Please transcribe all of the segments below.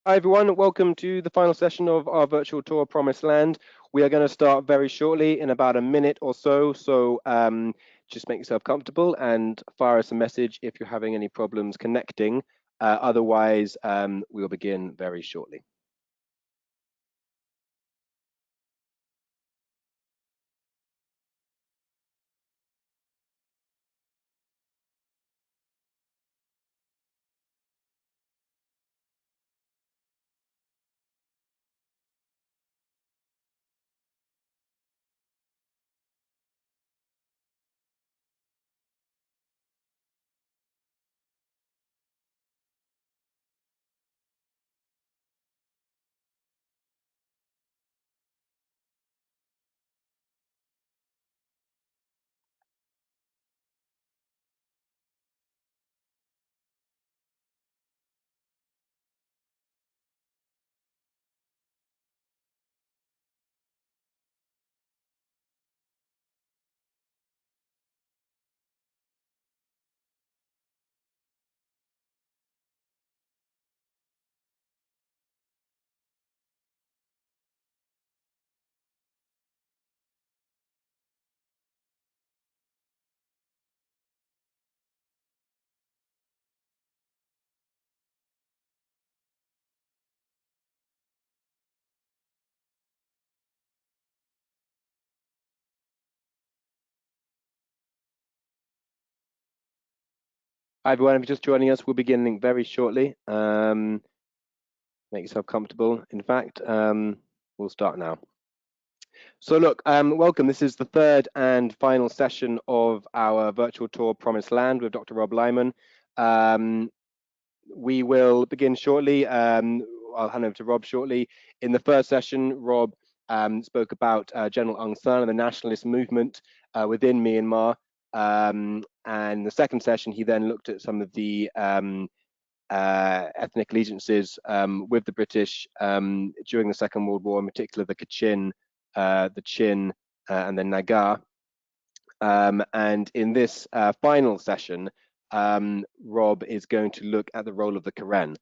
Hi everyone, welcome to the final session of our virtual tour Promised Land. We are going to start very shortly in about a minute or so, just make yourself comfortable and fire us a message if you're having any problems connecting. Otherwise, we'll begin very shortly. Hi everyone, if you're just joining us, we're beginning very shortly. Make yourself comfortable. In fact, we'll start now. So look, welcome. This is the third and final session of our virtual tour Promised Land with Dr. Rob Lyman. We will begin shortly. I'll hand over to Rob shortly. In the first session, Rob spoke about General Aung San and the nationalist movement within Myanmar. And the second session, he then looked at some of the ethnic allegiances with the British during the Second World War, in particular the Kachin, the Chin, and the Naga. And in this final session, Rob is going to look at the role of the Karen,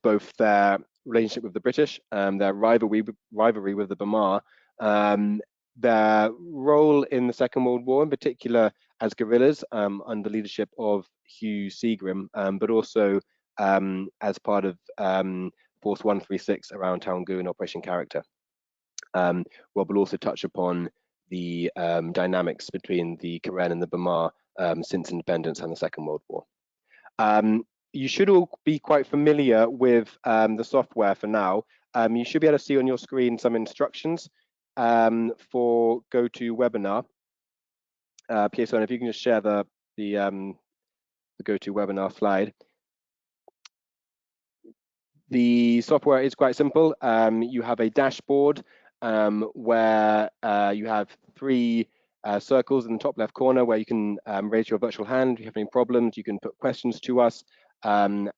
both their relationship with the British, their rivalry with the Bamar, their role in the Second World War, in particular as guerrillas under leadership of Hugh Seagram, but also as part of Force 136 around Taungoo and Operation Character. Rob will also touch upon the dynamics between the Karen and the Bamar since independence and the Second World War. You should all be quite familiar with the software for now. You should be able to see on your screen some instructions for GoToWebinar. Pierson, if you can just share the GoToWebinar slide. The software is quite simple. You have a dashboard where you have three circles in the top left corner where you can raise your virtual hand. If you have any problems, you can put questions to us. And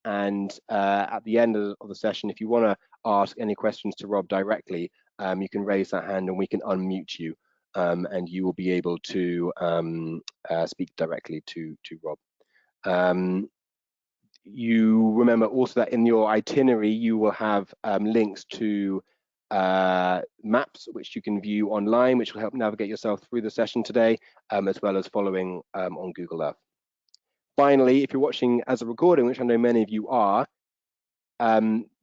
at the end of the session, if you want to ask any questions to Rob directly, you can raise that hand and we can unmute you, and you will be able to speak directly to Rob. You remember also that in your itinerary, you will have links to maps which you can view online, which will help navigate yourself through the session today, as well as following on Google Earth. Finally, if you're watching as a recording, which I know many of you are,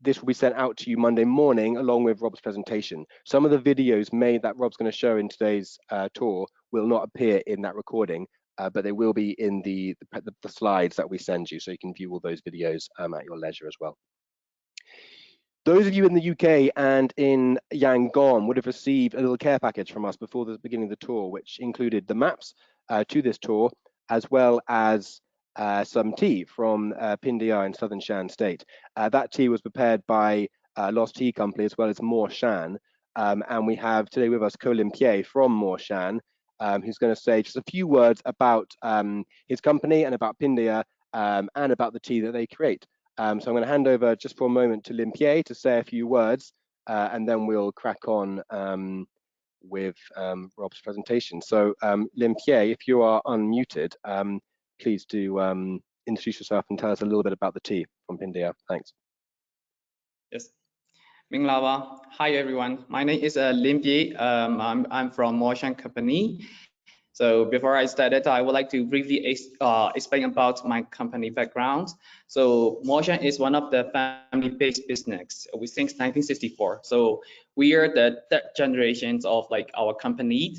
this will be sent out to you Monday morning along with Rob's presentation. Some of the videos that Rob's going to show in today's tour will not appear in that recording, but they will be in the slides that we send you, so you can view all those videos at your leisure as well. Those of you in the UK and in Yangon would have received a little care package from us before the beginning of the tour, which included the maps to this tour, as well as some tea from Pindia in southern Shan State. That tea was prepared by Lost Tea Company as well as Moor Shan, and we have today with us Ko Lim Pye from Moor Shan, who's going to say just a few words about his company and about Pindia and about the tea that they create. So I'm going to hand over just for a moment to Lim Pye to say a few words, and then we'll crack on with Rob's presentation. So Lim Pye, if you are unmuted, please do introduce yourself and tell us a little bit about the tea from Pindia. Thanks. Yes. Minglawa. Hi everyone. My name is Lim. I'm from Motion Company. So before I started, I would like to briefly explain about my company background. So Motion is one of the family-based business since 1964. So we are the third generations of like our company,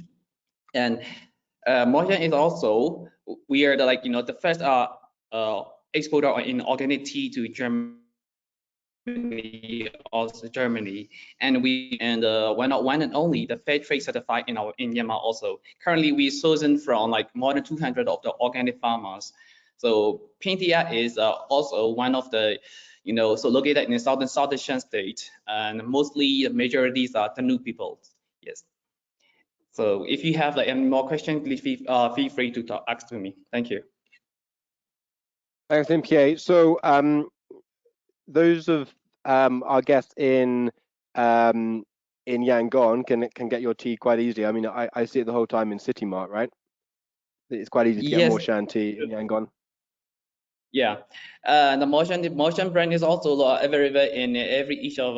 and Motion is also we are the first exporter in organic tea to Germany, also Germany, and we're not one and only the fair trade certified in Myanmar also. Currently, we chosen from like more than 200 of the organic farmers. So Pindia is also one of the, so located in the southeastern state, and mostly the majorities are Tanu people. Yes. So if you have like any more questions, please feel free to ask to me. Thank you. Thanks, Lim. So those of our guests in Yangon can get your tea quite easily. I mean, I see it the whole time in City Mart, right? It's quite easy to get more Shan tea in Yangon. Yeah, the motion brand is also available in each of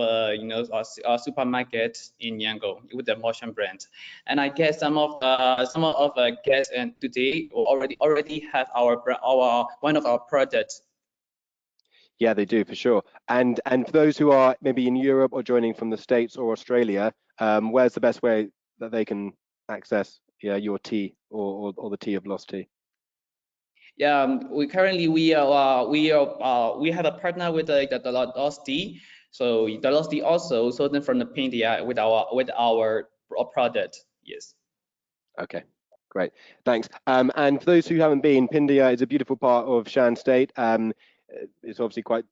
supermarket in Yangon with the motion brand, and I guess some of guests and today already have our one of our products. Yeah, they do for sure. And for those who are maybe in Europe or joining from the States or Australia, where's the best way that they can access your tea or the tea of Lost Tea? Yeah, we have a partner with the Lost Tea. So the Lost Tea also sold from the Pindia with our product. Yes. Okay, great, thanks. And for those who haven't been, Pindia is a beautiful part of Shan State. It's obviously quite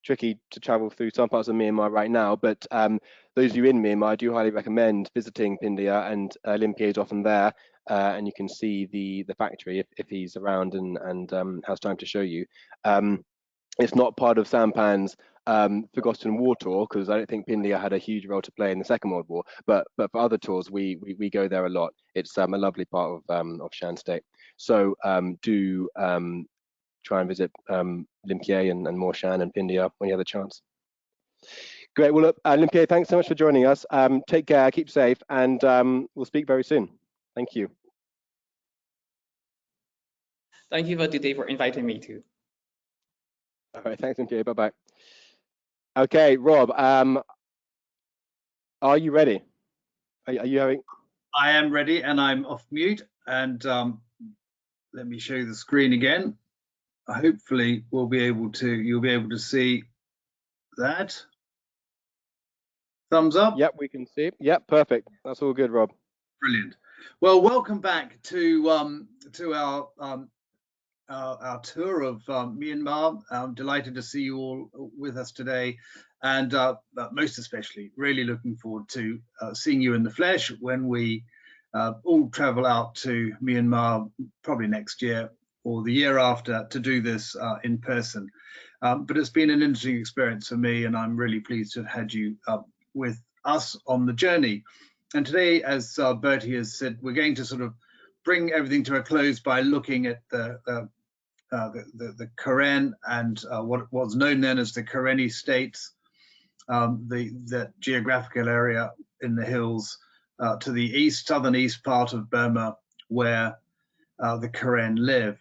tricky to travel through some parts of Myanmar right now, but those of you in Myanmar, I do highly recommend visiting Pindia, and Lim is often there, and you can see the factory if he's around and has time to show you. It's not part of Sampan's forgotten war tour, because I don't think Pindia had a huge role to play in the Second World War, but for other tours we go there a lot. It's a lovely part of Shan State. So do try and visit Lim and More Shan and Pindia when you have the chance. Great. Well, look, Lim, thanks so much for joining us. Take care, keep safe, and we'll speak very soon. Thank you. Thank you for today for inviting me too. All right, thanks, Lim. Bye-bye. Okay, Rob, are you ready? Are you having? I am ready, and I'm off mute. And let me show you the screen again. Hopefully, you'll be able to see that. Thumbs up. Yep, we can see. Yep, perfect. That's all good, Rob. Brilliant. Well, welcome back to our tour of Myanmar. I'm delighted to see you all with us today, and most especially, really looking forward to seeing you in the flesh when we all travel out to Myanmar, probably next year or the year after, to do this in person. But it's been an interesting experience for me, and I'm really pleased to have had you with us on the journey. And today, as Bertie has said, we're going to sort of bring everything to a close by looking at the Karen and what was known then as the Karenni states, that geographical area in the hills to the southern east part of Burma, where the Karen live.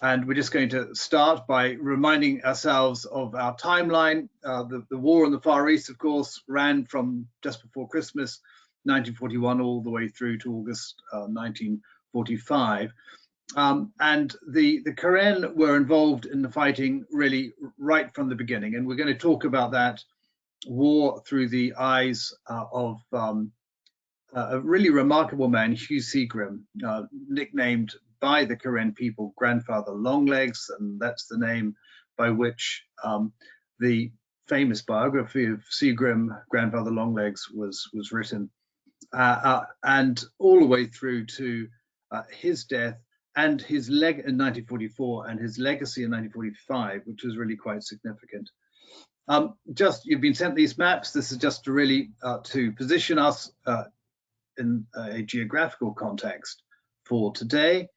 And we're just going to start by reminding ourselves of our timeline. The war in the Far East, of course, ran from just before Christmas 1941 all the way through to August 1945. And the Karen were involved in the fighting really right from the beginning. And we're going to talk about that war through the eyes of a really remarkable man, Hugh Seagram, nicknamed by the Karen people Grandfather Longlegs, and that's the name by which the famous biography of Seagram, Grandfather Longlegs, was written, and all the way through to his death and his in 1944, and his legacy in 1945, which was really quite significant. You've been sent these maps. This is just to really to position us in a geographical context for today.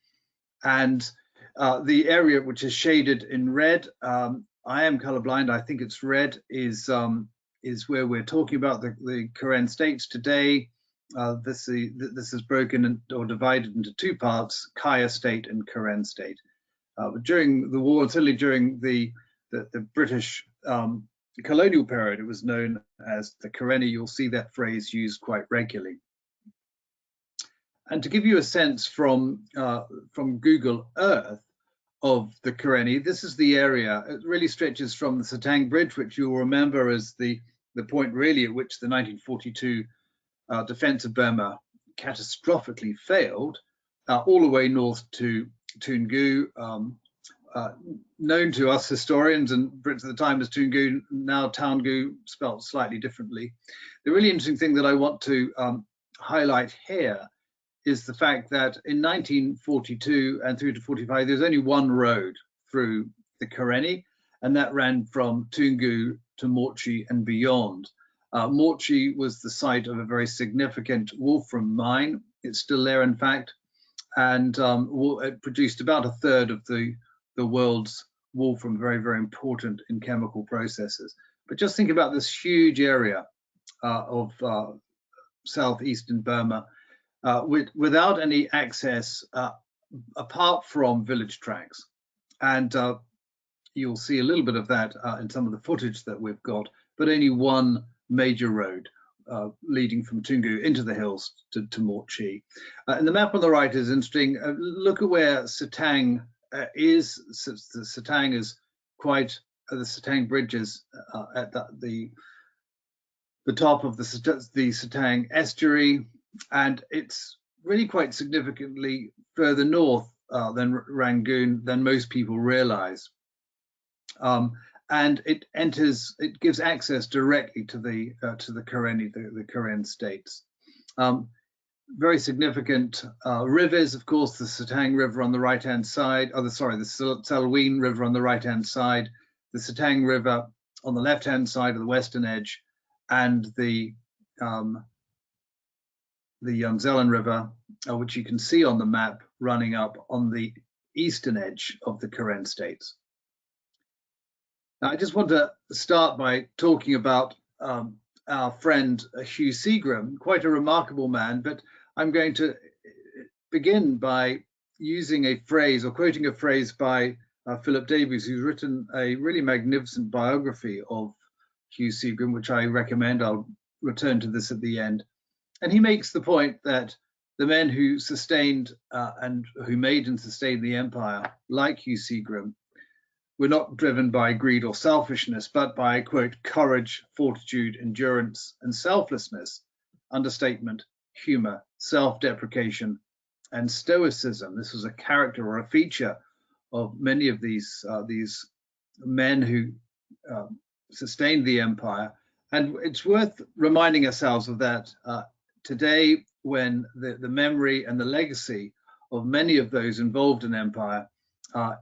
And the area which is shaded in red, I am colorblind, I think it's red, is is where we're talking about the Karen states today. This is broken or divided into two parts: Kaya state and Karen state. But during the war, certainly during the British colonial period, it was known as the Karenni. You'll see that phrase used quite regularly. And to give you a sense from Google Earth of the Karenni, this is the area. It really stretches from the Satang Bridge, which you'll remember as the point really at which the 1942 defense of Burma catastrophically failed, all the way north to Toongu, known to us historians and Brits at the time as Toongu, now Taungu, spelled slightly differently. The really interesting thing that I want to highlight here is the fact that in 1942 and through to 45, there's only one road through the Karenni, and that ran from Toongu to Morchi and beyond. Morchi was the site of a very significant wolfram mine. It's still there, in fact, and it produced about a third of the world's wolfram, very, very important in chemical processes. But just think about this huge area of southeastern Burma without any access apart from village tracks. And you'll see a little bit of that in some of the footage that we've got, but only one major road leading from Toongu into the hills to Morchi. And the map on the right is interesting. Look at where Satang is. The Satang is quite, the Satang Bridge is at the top of the Satang estuary, and it's really quite significantly further north than Rangoon than most people realize. And it gives access directly to the Karenni, the Karen states. Very significant rivers, of course, the Satang River on the right-hand side, the Salween River on the right-hand side, the Satang River on the left-hand side of the western edge, and the Yangtze River, which you can see on the map running up on the eastern edge of the Karen states. Now, I just want to start by talking about our friend Hugh Seagram, quite a remarkable man, but I'm going to begin by using a phrase or quoting a phrase by Philip Davies, who's written a really magnificent biography of Hugh Seagram, which I recommend. I'll return to this at the end. And he makes the point that the men who sustained and who made and sustained the empire, like Hugh Seagram, were not driven by greed or selfishness, but by, quote, courage, fortitude, endurance, and selflessness, understatement, humor, self-deprecation, and stoicism. This was a character or a feature of many of these men who sustained the empire. And it's worth reminding ourselves of that today, when the memory and the legacy of many of those involved in empire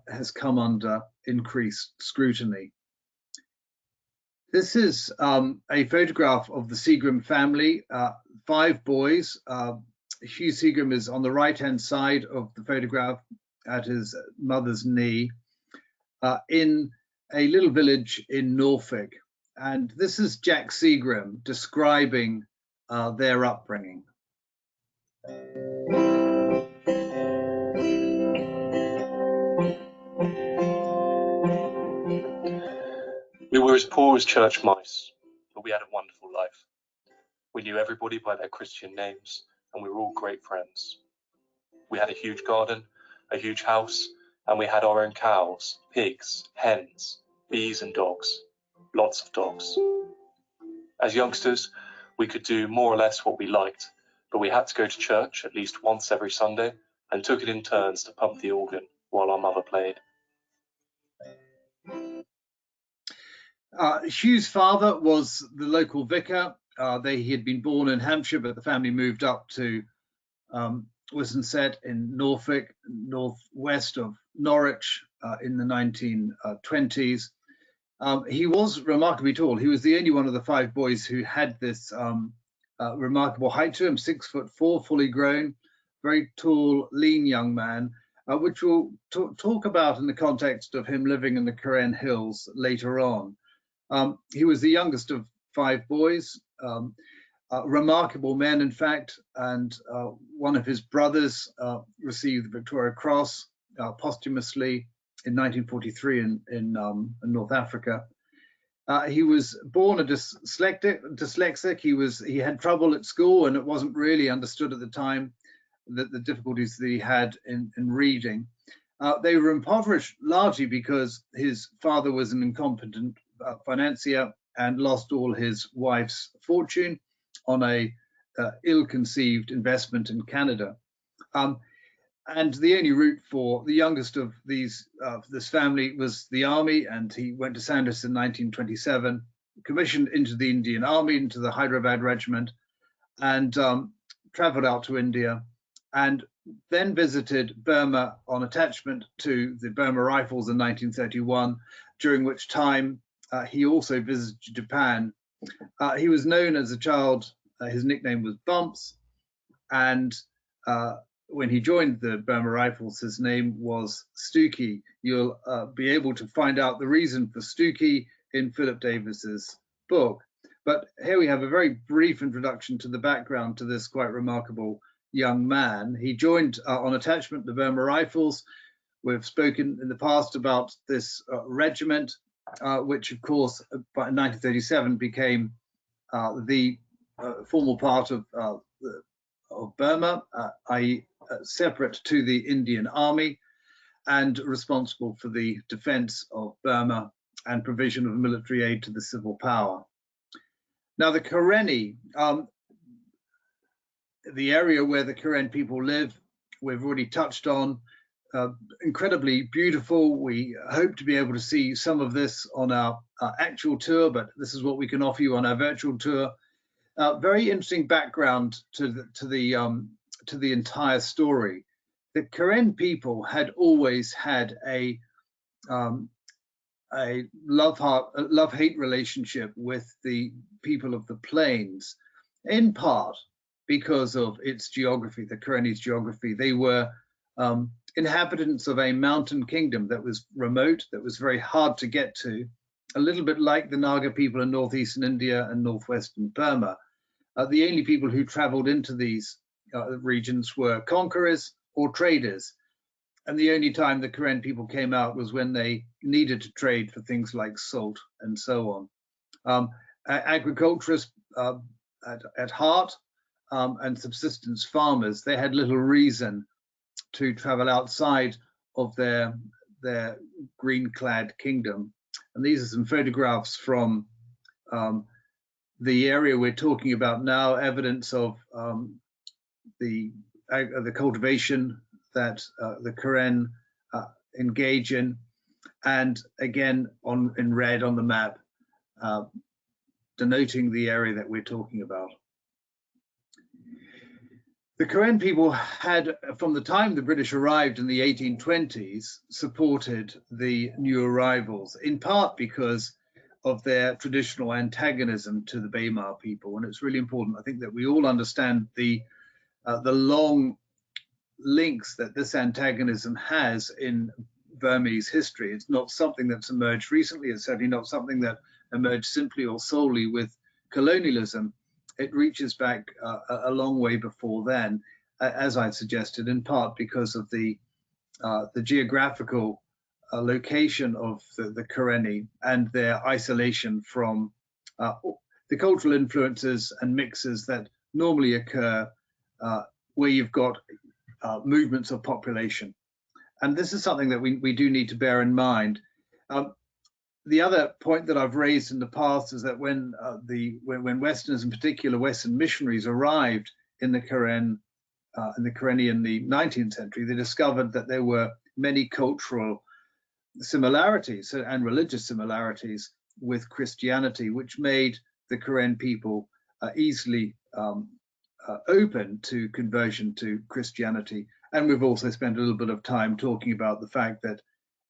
has come under increased scrutiny. This is a photograph of the Seagram family, 5 boys. Hugh Seagram is on the right-hand side of the photograph at his mother's knee in a little village in Norfolk. And this is Jack Seagram describing their upbringing. We were as poor as church mice, but we had a wonderful life. We knew everybody by their Christian names, and we were all great friends. We had a huge garden, a huge house, and we had our own cows, pigs, hens, bees and dogs, lots of dogs. As youngsters, we could do more or less what we liked, but we had to go to church at least once every Sunday and took it in turns to pump the organ while our mother played. Hugh's father was the local vicar. He had been born in Hampshire, but the family moved up to Wissenset in Norfolk, northwest of Norwich, in the 1920s. He was remarkably tall. He was the only one of the 5 boys who had this remarkable height to him, 6'4", fully grown, very tall, lean young man, which we'll talk about in the context of him living in the Karen Hills later on. He was the youngest of 5 boys, remarkable men, in fact, and one of his brothers received the Victoria Cross posthumously in 1943 in North Africa. He was born a dyslexic. He had trouble at school, and it wasn't really understood at the time that the difficulties that he had in reading. They were impoverished largely because his father was an incompetent financier and lost all his wife's fortune on a ill-conceived investment in Canada. And the only route for the youngest of this family was the army, and he went to Sandhurst in 1927, commissioned into the Indian Army, into the Hyderabad Regiment, and traveled out to India, and then visited Burma on attachment to the Burma Rifles in 1931, during which time he also visited Japan. He was known as a child, his nickname was Bumps, and when he joined the Burma Rifles, his name was Stookie. You'll be able to find out the reason for Stookie in Philip Davis's book. But here we have a very brief introduction to the background to this quite remarkable young man. He joined on attachment the Burma Rifles. We've spoken in the past about this regiment, which of course by 1937 became the formal part of Burma, i.e. Separate to the Indian Army and responsible for the defense of Burma and provision of military aid to the civil power. Now the Karenni, the area where the Karen people live, we've already touched on, incredibly beautiful. We hope to be able to see some of this on our actual tour, but this is what we can offer you on our virtual tour. Very interesting background to the entire story. The Karen people had always had a love-hate relationship with the people of the plains, in part because of its geography, the Karenni's geography. They were inhabitants of a mountain kingdom that was remote, that was very hard to get to, a little bit like the Naga people in northeastern India and northwestern Burma. The only people who traveled into these regions were conquerors or traders. And the only time the Karen people came out was when they needed to trade for things like salt and so on. Agriculturists at heart and subsistence farmers, they had little reason to travel outside of their green-clad kingdom. And these are some photographs from the area we're talking about now, evidence of the cultivation that the Karen engage in, and again in red on the map, denoting the area that we're talking about. The Karen people had, from the time the British arrived in the 1820s, supported the new arrivals, in part because of their traditional antagonism to the Bamar people. And it's really important, I think, that we all understand the long links that this antagonism has in Burmese history. It's not something that's emerged recently. It's certainly not something that emerged simply or solely with colonialism. It reaches back a long way before then, as I suggested, in part because of the geographical location of the Karenni and their isolation from the cultural influences and mixes that normally occur where you've got movements of population. And this is something that we do need to bear in mind. The other point that I've raised in the past is that when Westerners, in particular Western missionaries, arrived in the Karenni in the 19th century, they discovered that there were many cultural similarities and religious similarities with Christianity, which made the Karen people easily open to conversion to Christianity. And we've also spent a little bit of time talking about the fact that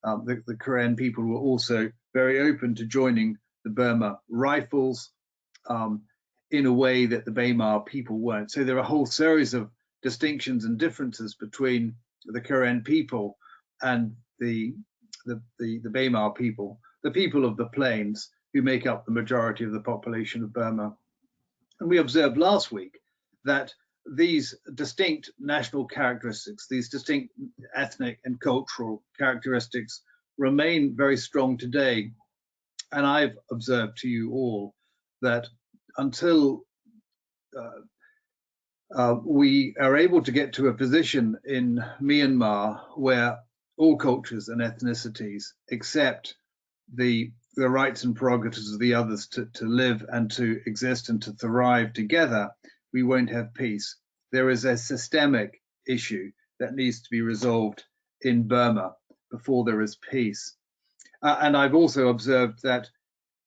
the Karen people were also very open to joining the Burma Rifles in a way that the Bamar people weren't. So there are a whole series of distinctions and differences between the Karen people and the Bamar people, the people of the plains, who make up the majority of the population of Burma. And we observed last week that these distinct national characteristics, these distinct ethnic and cultural characteristics remain very strong today. And I've observed to you all that until we are able to get to a position in Myanmar where all cultures and ethnicities accept the rights and prerogatives of the others to live and to exist and to thrive together, we won't have peace. There is a systemic issue that needs to be resolved in Burma before there is peace. And I've also observed that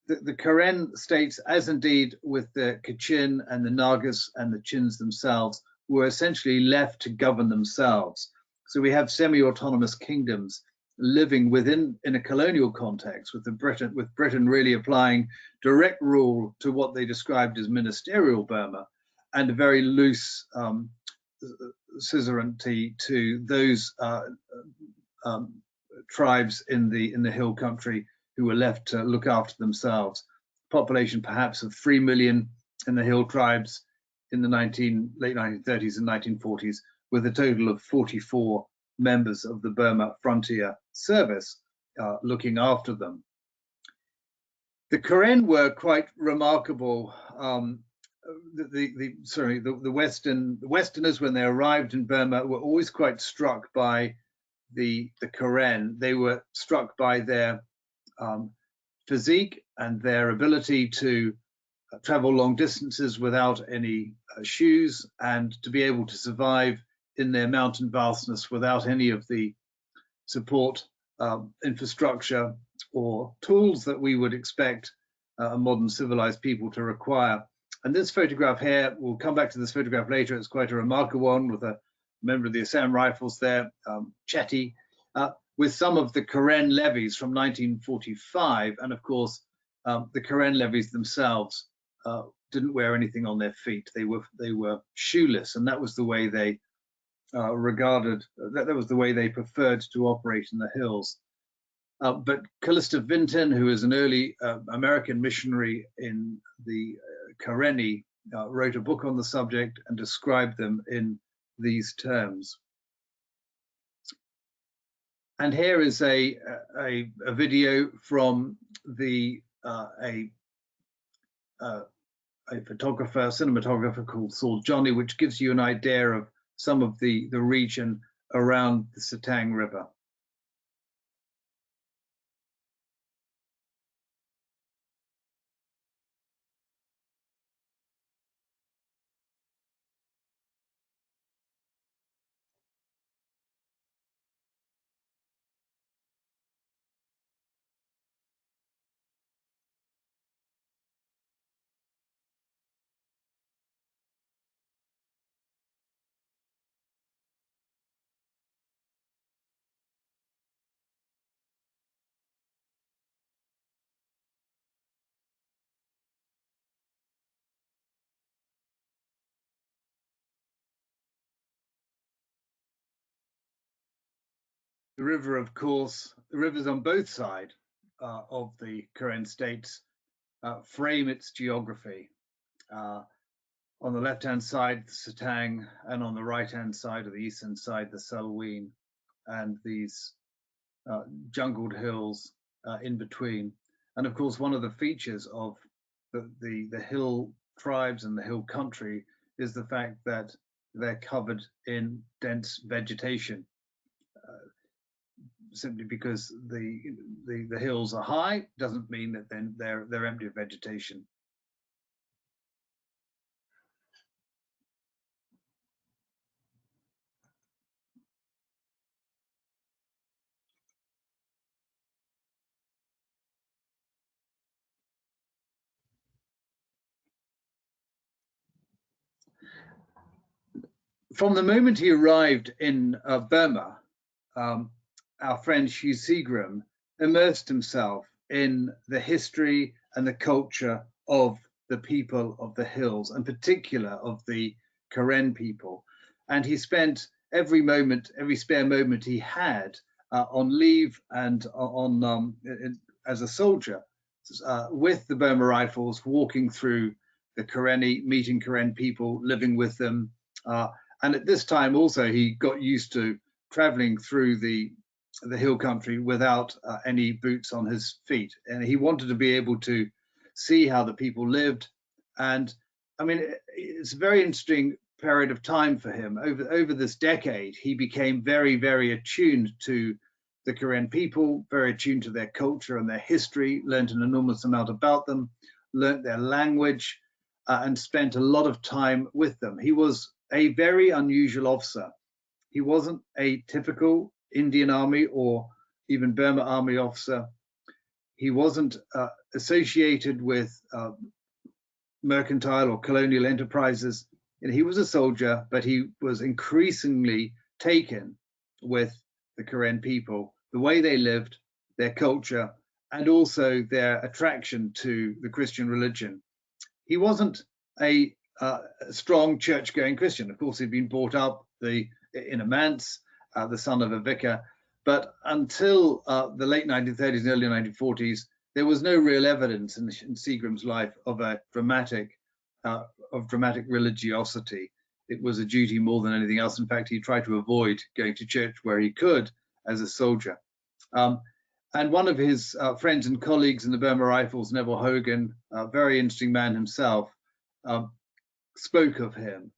the Karen states, as indeed with the Kachin and the Nagas and the Chins themselves, were essentially left to govern themselves. So we have semi-autonomous kingdoms living in a colonial context, with Britain really applying direct rule to what they described as ministerial Burma, and a very loose suzerainty to those tribes in the hill country who were left to look after themselves. Population perhaps of 3 million in the hill tribes in the late 1930s and 1940s, with a total of 44 members of the Burma Frontier Service looking after them. The Karen were quite remarkable. The Westerners, when they arrived in Burma, were always quite struck by the Karen. They were struck by their physique and their ability to travel long distances without any shoes, and to be able to survive in their mountain vastness without any of the support infrastructure or tools that we would expect a modern civilized people to require. And this photograph here, we'll come back to this photograph later, it's quite a remarkable one with a member of the Assam Rifles there, Chetty, with some of the Karen levies from 1945. And of course, the Karen levies themselves didn't wear anything on their feet. They were shoeless, and that was the way they that was the way they preferred to operate in the hills. But Callista Vinton, who is an early American missionary in the Karenni, wrote a book on the subject and described them in these terms. And here is a video from a cinematographer called Saul Johnny, which gives you an idea of some of the region around the Satang River. The river, of course, the rivers on both sides of the Karen states frame its geography. On the left-hand side, the Satang, and on the right-hand side, or the eastern side, the Salween, and these jungled hills in between. And of course, one of the features of the hill tribes and the hill country is the fact that they're covered in dense vegetation. Simply because the hills are high doesn't mean that then they're empty of vegetation. From the moment he arrived in Burma, our friend Hugh Seagram immersed himself in the history and the culture of the people of the hills, in particular of the Karen people. And he spent every spare moment he had on leave and as a soldier, with the Burma Rifles, walking through the Karenni, meeting Karen people, living with them. And at this time also, he got used to traveling through the hill country without any boots on his feet. And he wanted to be able to see how the people lived. And I mean, it's a very interesting period of time for him. Over this decade, he became very, very attuned to the Karen people, very attuned to their culture and their history, learned an enormous amount about them, learned their language, and spent a lot of time with them. He was a very unusual officer. He wasn't a typical Indian Army or even Burma Army officer. He wasn't associated with mercantile or colonial enterprises. And he was a soldier, but he was increasingly taken with the Karen people, the way they lived, their culture, and also their attraction to the Christian religion. He wasn't a strong church-going Christian. Of course, he'd been brought up in a manse, the son of a vicar, but until the late 1930s and early 1940s, there was no real evidence in Seagram's life of a dramatic religiosity. It was a duty more than anything else. In fact, he tried to avoid going to church where he could as a soldier. And one of his friends and colleagues in the Burma Rifles, Neville Hogan, a very interesting man himself, spoke of him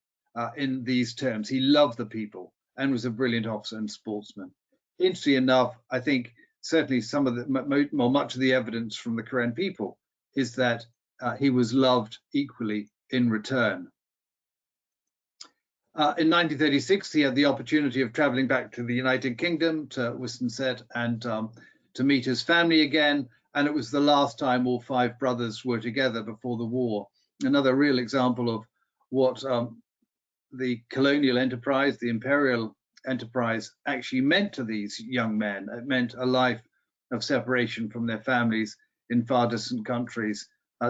in these terms. He loved the people and was a brilliant officer and sportsman. Interestingly enough, I think certainly some of much of the evidence from the Karen people is that he was loved equally in return. In 1936, he had the opportunity of traveling back to the United Kingdom, to Winstonset, and to meet his family again. And it was the last time all 5 brothers were together before the war. Another real example of what the colonial enterprise, the imperial enterprise, actually meant to these young men. It meant a life of separation from their families in far distant countries,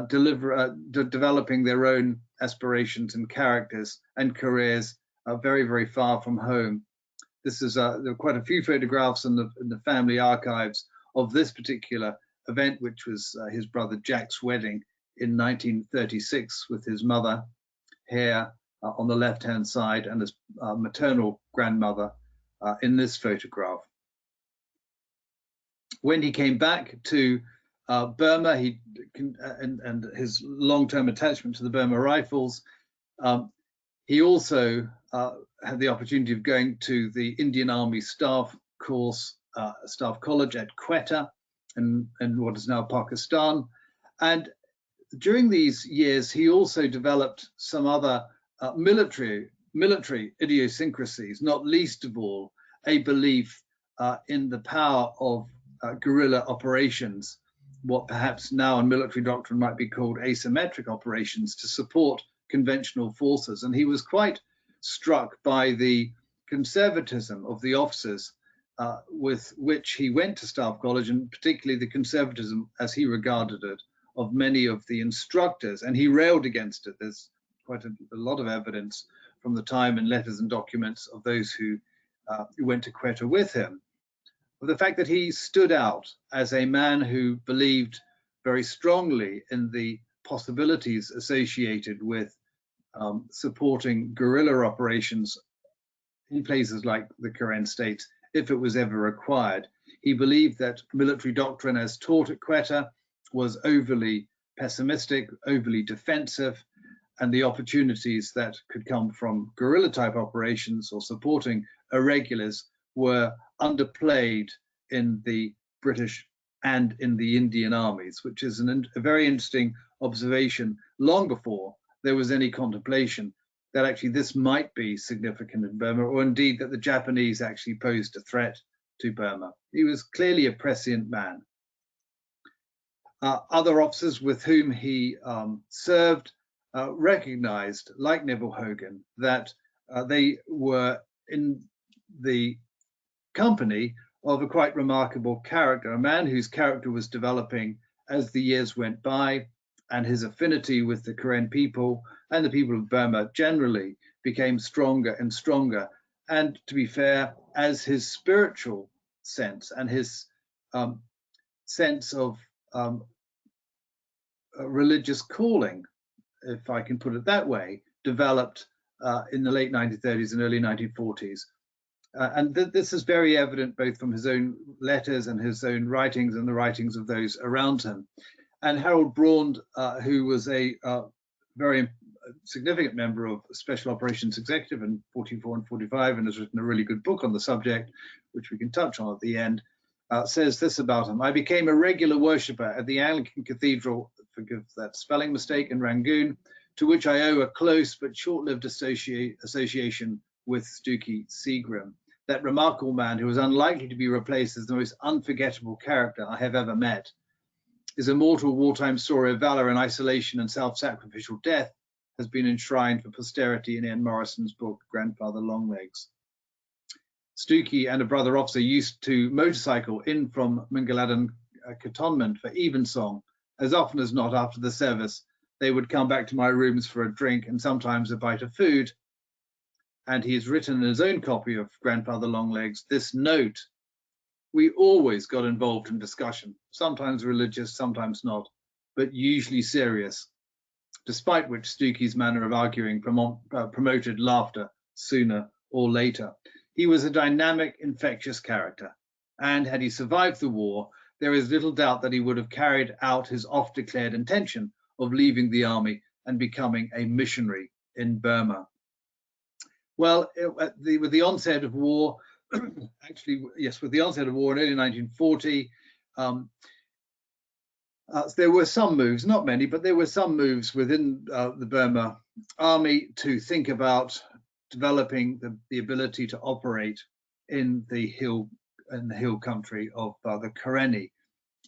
developing their own aspirations and characters and careers very, very far from home. This is there are quite a few photographs in the family archives of this particular event, which was his brother Jack's wedding in 1936 with his mother here on the left-hand side and his maternal grandmother in this photograph. When he came back to Burma, and his long-term attachment to the Burma Rifles, he also had the opportunity of going to the Indian Army Staff Course, Staff College at Quetta in what is now Pakistan. And during these years, he also developed some other military idiosyncrasies, not least of all a belief in the power of guerrilla operations, what perhaps now in military doctrine might be called asymmetric operations, to support conventional forces. And he was quite struck by the conservatism of the officers with which he went to Staff College, and particularly the conservatism, as he regarded it, of many of the instructors, and he railed against it. There's quite a lot of evidence from the time in letters and documents of those who went to Quetta with him, of the fact that he stood out as a man who believed very strongly in the possibilities associated with supporting guerrilla operations in places like the Karen states, if it was ever required. He believed that military doctrine as taught at Quetta was overly pessimistic, overly defensive, and the opportunities that could come from guerrilla type operations or supporting irregulars were underplayed in the British and in the Indian armies, which is a very interesting observation long before there was any contemplation that actually this might be significant in Burma, or indeed that the Japanese actually posed a threat to Burma. He was clearly a prescient man. Other officers with whom he served recognized, like Neville Hogan, that they were in the company of a quite remarkable character, a man whose character was developing as the years went by, and his affinity with the Karen people and the people of Burma generally became stronger and stronger. And to be fair, as his spiritual sense and his sense of religious calling, if I can put it that way, developed in the late 1930s and early 1940s. And this is very evident both from his own letters and his own writings and the writings of those around him. And Harold Braund, who was a very significant member of Special Operations Executive in 44 and 45 and has written a really good book on the subject, which we can touch on at the end, says this about him: "I became a regular worshipper at the Anglican Cathedral," forgive that spelling mistake, "in Rangoon, to which I owe a close but short-lived association with Stookey Seagram, that remarkable man who was unlikely to be replaced as the most unforgettable character I have ever met. His immortal wartime story of valor and isolation and self-sacrificial death has been enshrined for posterity in Ian Morrison's book, Grandfather Longlegs." Stookey and a brother officer used to motorcycle in from Mingaladan cantonment for evensong. As often as not after the service, they would come back to my rooms for a drink and sometimes a bite of food. And he has written in his own copy of Grandfather Longlegs this note: "We always got involved in discussion, sometimes religious, sometimes not, but usually serious, despite which Stookey's manner of arguing promoted laughter sooner or later. He was a dynamic, infectious character, and had he survived the war, there is little doubt that he would have carried out his oft-declared intention of leaving the army and becoming a missionary in Burma." Well, with the onset of war, actually, yes, with the onset of war in early 1940, there were some moves, not many, but there were some moves within the Burma army to think about developing the ability to operate in the hill country of the Karenni.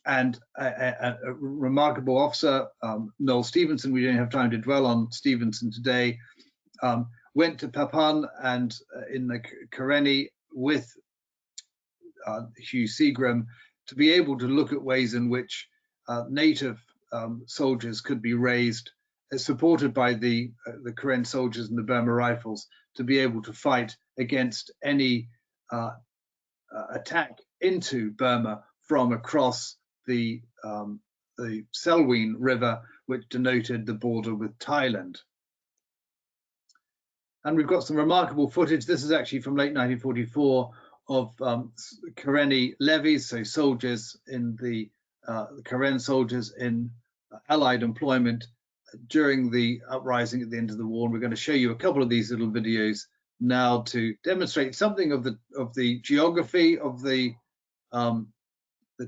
And a remarkable officer, Noel Stevenson, we don't have time to dwell on Stevenson today, went to Papan and in the Karenni with Hugh Seagram to be able to look at ways in which native soldiers could be raised, supported by the Karen soldiers and the Burma Rifles, to be able to fight against any attack into Burma from across the Selwyn River, which denoted the border with Thailand. And we've got some remarkable footage. This is actually from late 1944 of Karenni levies, so soldiers in the Karen soldiers in Allied employment during the uprising at the end of the war. And we're going to show you a couple of these little videos now to demonstrate something of the geography of the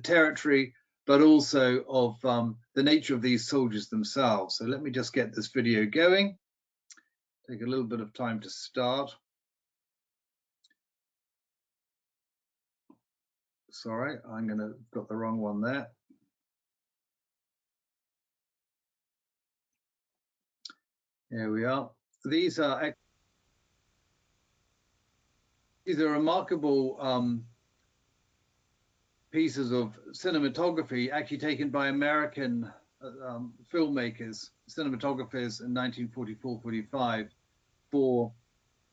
territory, but also of the nature of these soldiers themselves. So let me just get this video going. Take a little bit of time to start. Sorry, got the wrong one there. Here we are. These are remarkable pieces of cinematography actually taken by American filmmakers, cinematographers in 1944-45 for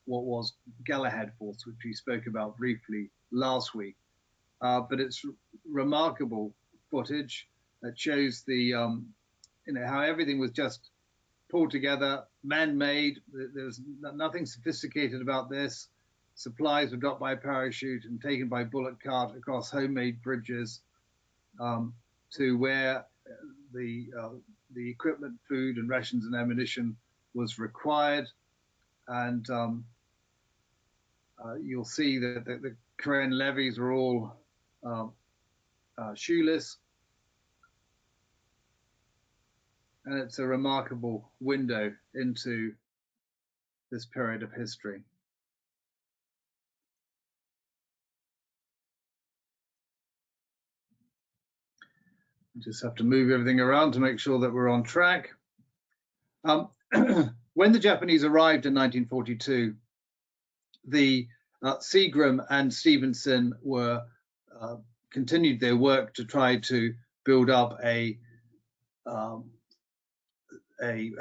what was Galahad Force, which we spoke about briefly last week. But it's remarkable footage that shows the, how everything was just pulled together, man-made. There's nothing sophisticated about this. Supplies were dropped by parachute and taken by bullock cart across homemade bridges to where the equipment, food and rations and ammunition was required. And you'll see that the Karen levies were all shoeless. And it's a remarkable window into this period of history. Just have to move everything around to make sure that we're on track. When the Japanese arrived in 1942, the Seagram and Stevenson were continued their work to try to build up a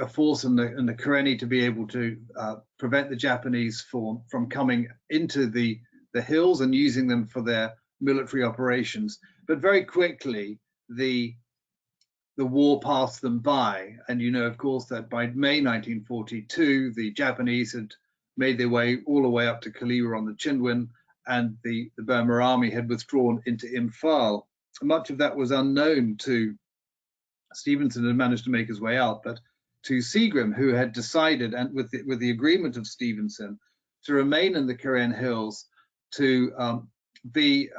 force in the Karenni to be able to prevent the Japanese from coming into the hills and using them for their military operations. But very quickly, the the war passed them by. And you know, of course, that by May 1942, the Japanese had made their way all the way up to Kaliwa on the Chindwin, and the Burma army had withdrawn into Imphal. Much of that was unknown to Stevenson, had managed to make his way out, but to Seagram, who had decided, and with the agreement of Stevenson, to remain in the Karen Hills, to be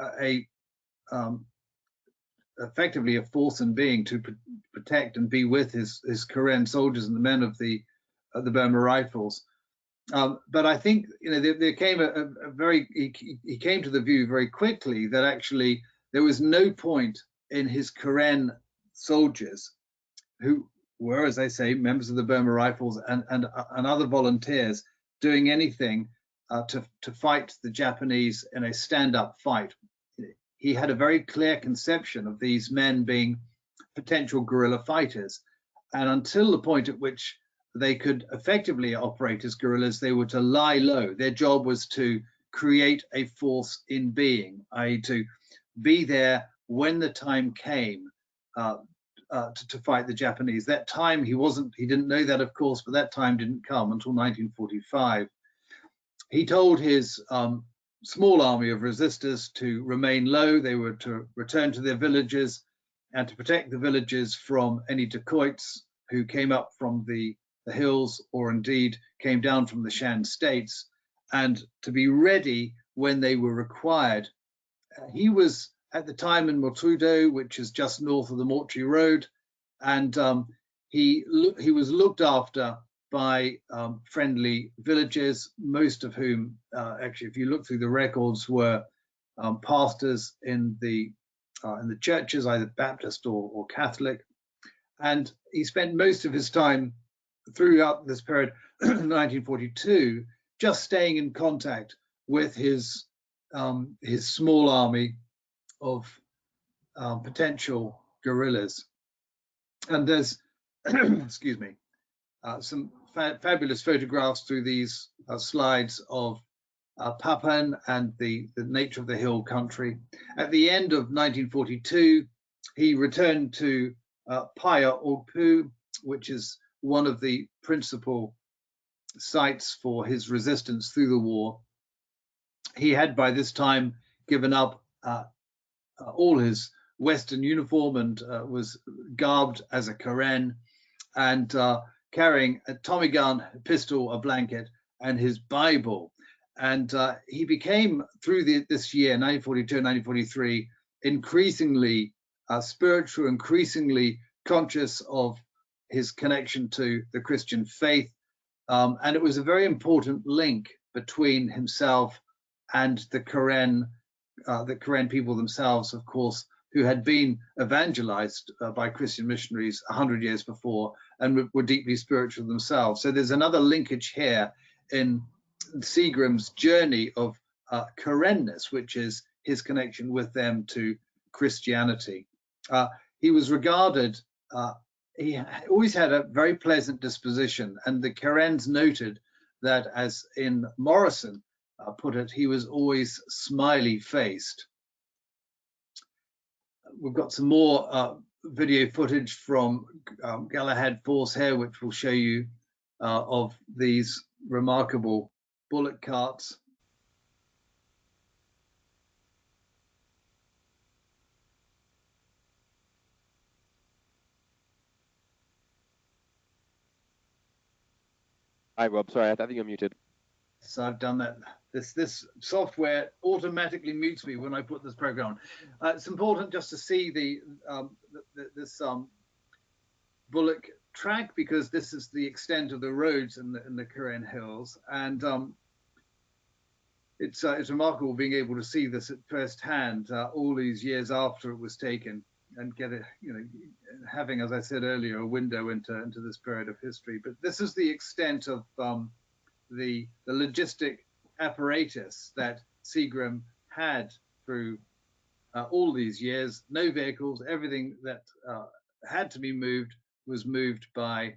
effectively a force and being to protect and be with his Karen soldiers and the men of the Burma Rifles. But I think, you know, there came he came to the view very quickly that actually there was no point in his Karen soldiers, who were, as I say, members of the Burma Rifles and other volunteers, doing anything to fight the Japanese in a stand-up fight. He had a very clear conception of these men being potential guerrilla fighters, and until the point at which they could effectively operate as guerrillas, they were to lie low. Their job was to create a force in being, i.e. to be there when the time came to fight the Japanese. That time he didn't know that, of course, but that time didn't come until 1945. He told his small army of resistors to remain low. They were to return to their villages and to protect the villages from any dacoits who came up from the hills, or indeed came down from the Shan states, and to be ready when they were required. He was at the time in Motudo, which is just north of the Mortuary Road, and he was looked after by friendly villagers, most of whom, actually, if you look through the records, were pastors in the churches, either Baptist or Catholic. And he spent most of his time throughout this period, 1942, just staying in contact with his small army of potential guerrillas. And there's, excuse me, some fabulous photographs through these slides of Papan and the nature of the hill country. At the end of 1942, he returned to Paya Orpu, which is one of the principal sites for his resistance through the war. He had by this time given up all his Western uniform and was garbed as a Karen, and carrying a Tommy gun, a pistol, a blanket, and his Bible. And he became, through this year, 1942 and 1943, increasingly spiritual, increasingly conscious of his connection to the Christian faith. And it was a very important link between himself and the Karen people themselves, of course, who had been evangelized by Christian missionaries 100 years before and were deeply spiritual themselves. So there's another linkage here in Seagram's journey of Karenness, which is his connection with them to Christianity. He was regarded, he always had a very pleasant disposition, and the Karens noted that, as in Morrison put it, he was always smiley faced. We've got some more video footage from Galahad Force here, which will show you of these remarkable bullock carts. Hi, Rob. Sorry, I think you're muted. So I've done that. This software automatically mutes me when I put this program on. It's important just to see this bullock track, because this is the extent of the roads in the Karen Hills, and it's remarkable being able to see this at first hand all these years after it was taken, and get it, you know, having, as I said earlier, a window into this period of history. But this is the extent of the logistic apparatus that Seagram had through all these years. No vehicles, everything that had to be moved was moved by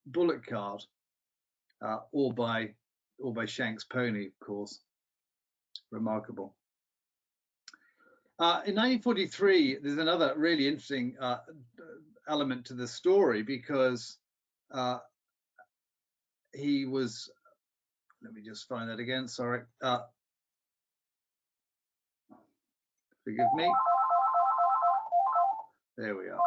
bullock cart or by Shank's pony, of course. Remarkable. In 1943, there's another really interesting element to the story because he was, let me just find that again, sorry. Forgive me. There we are.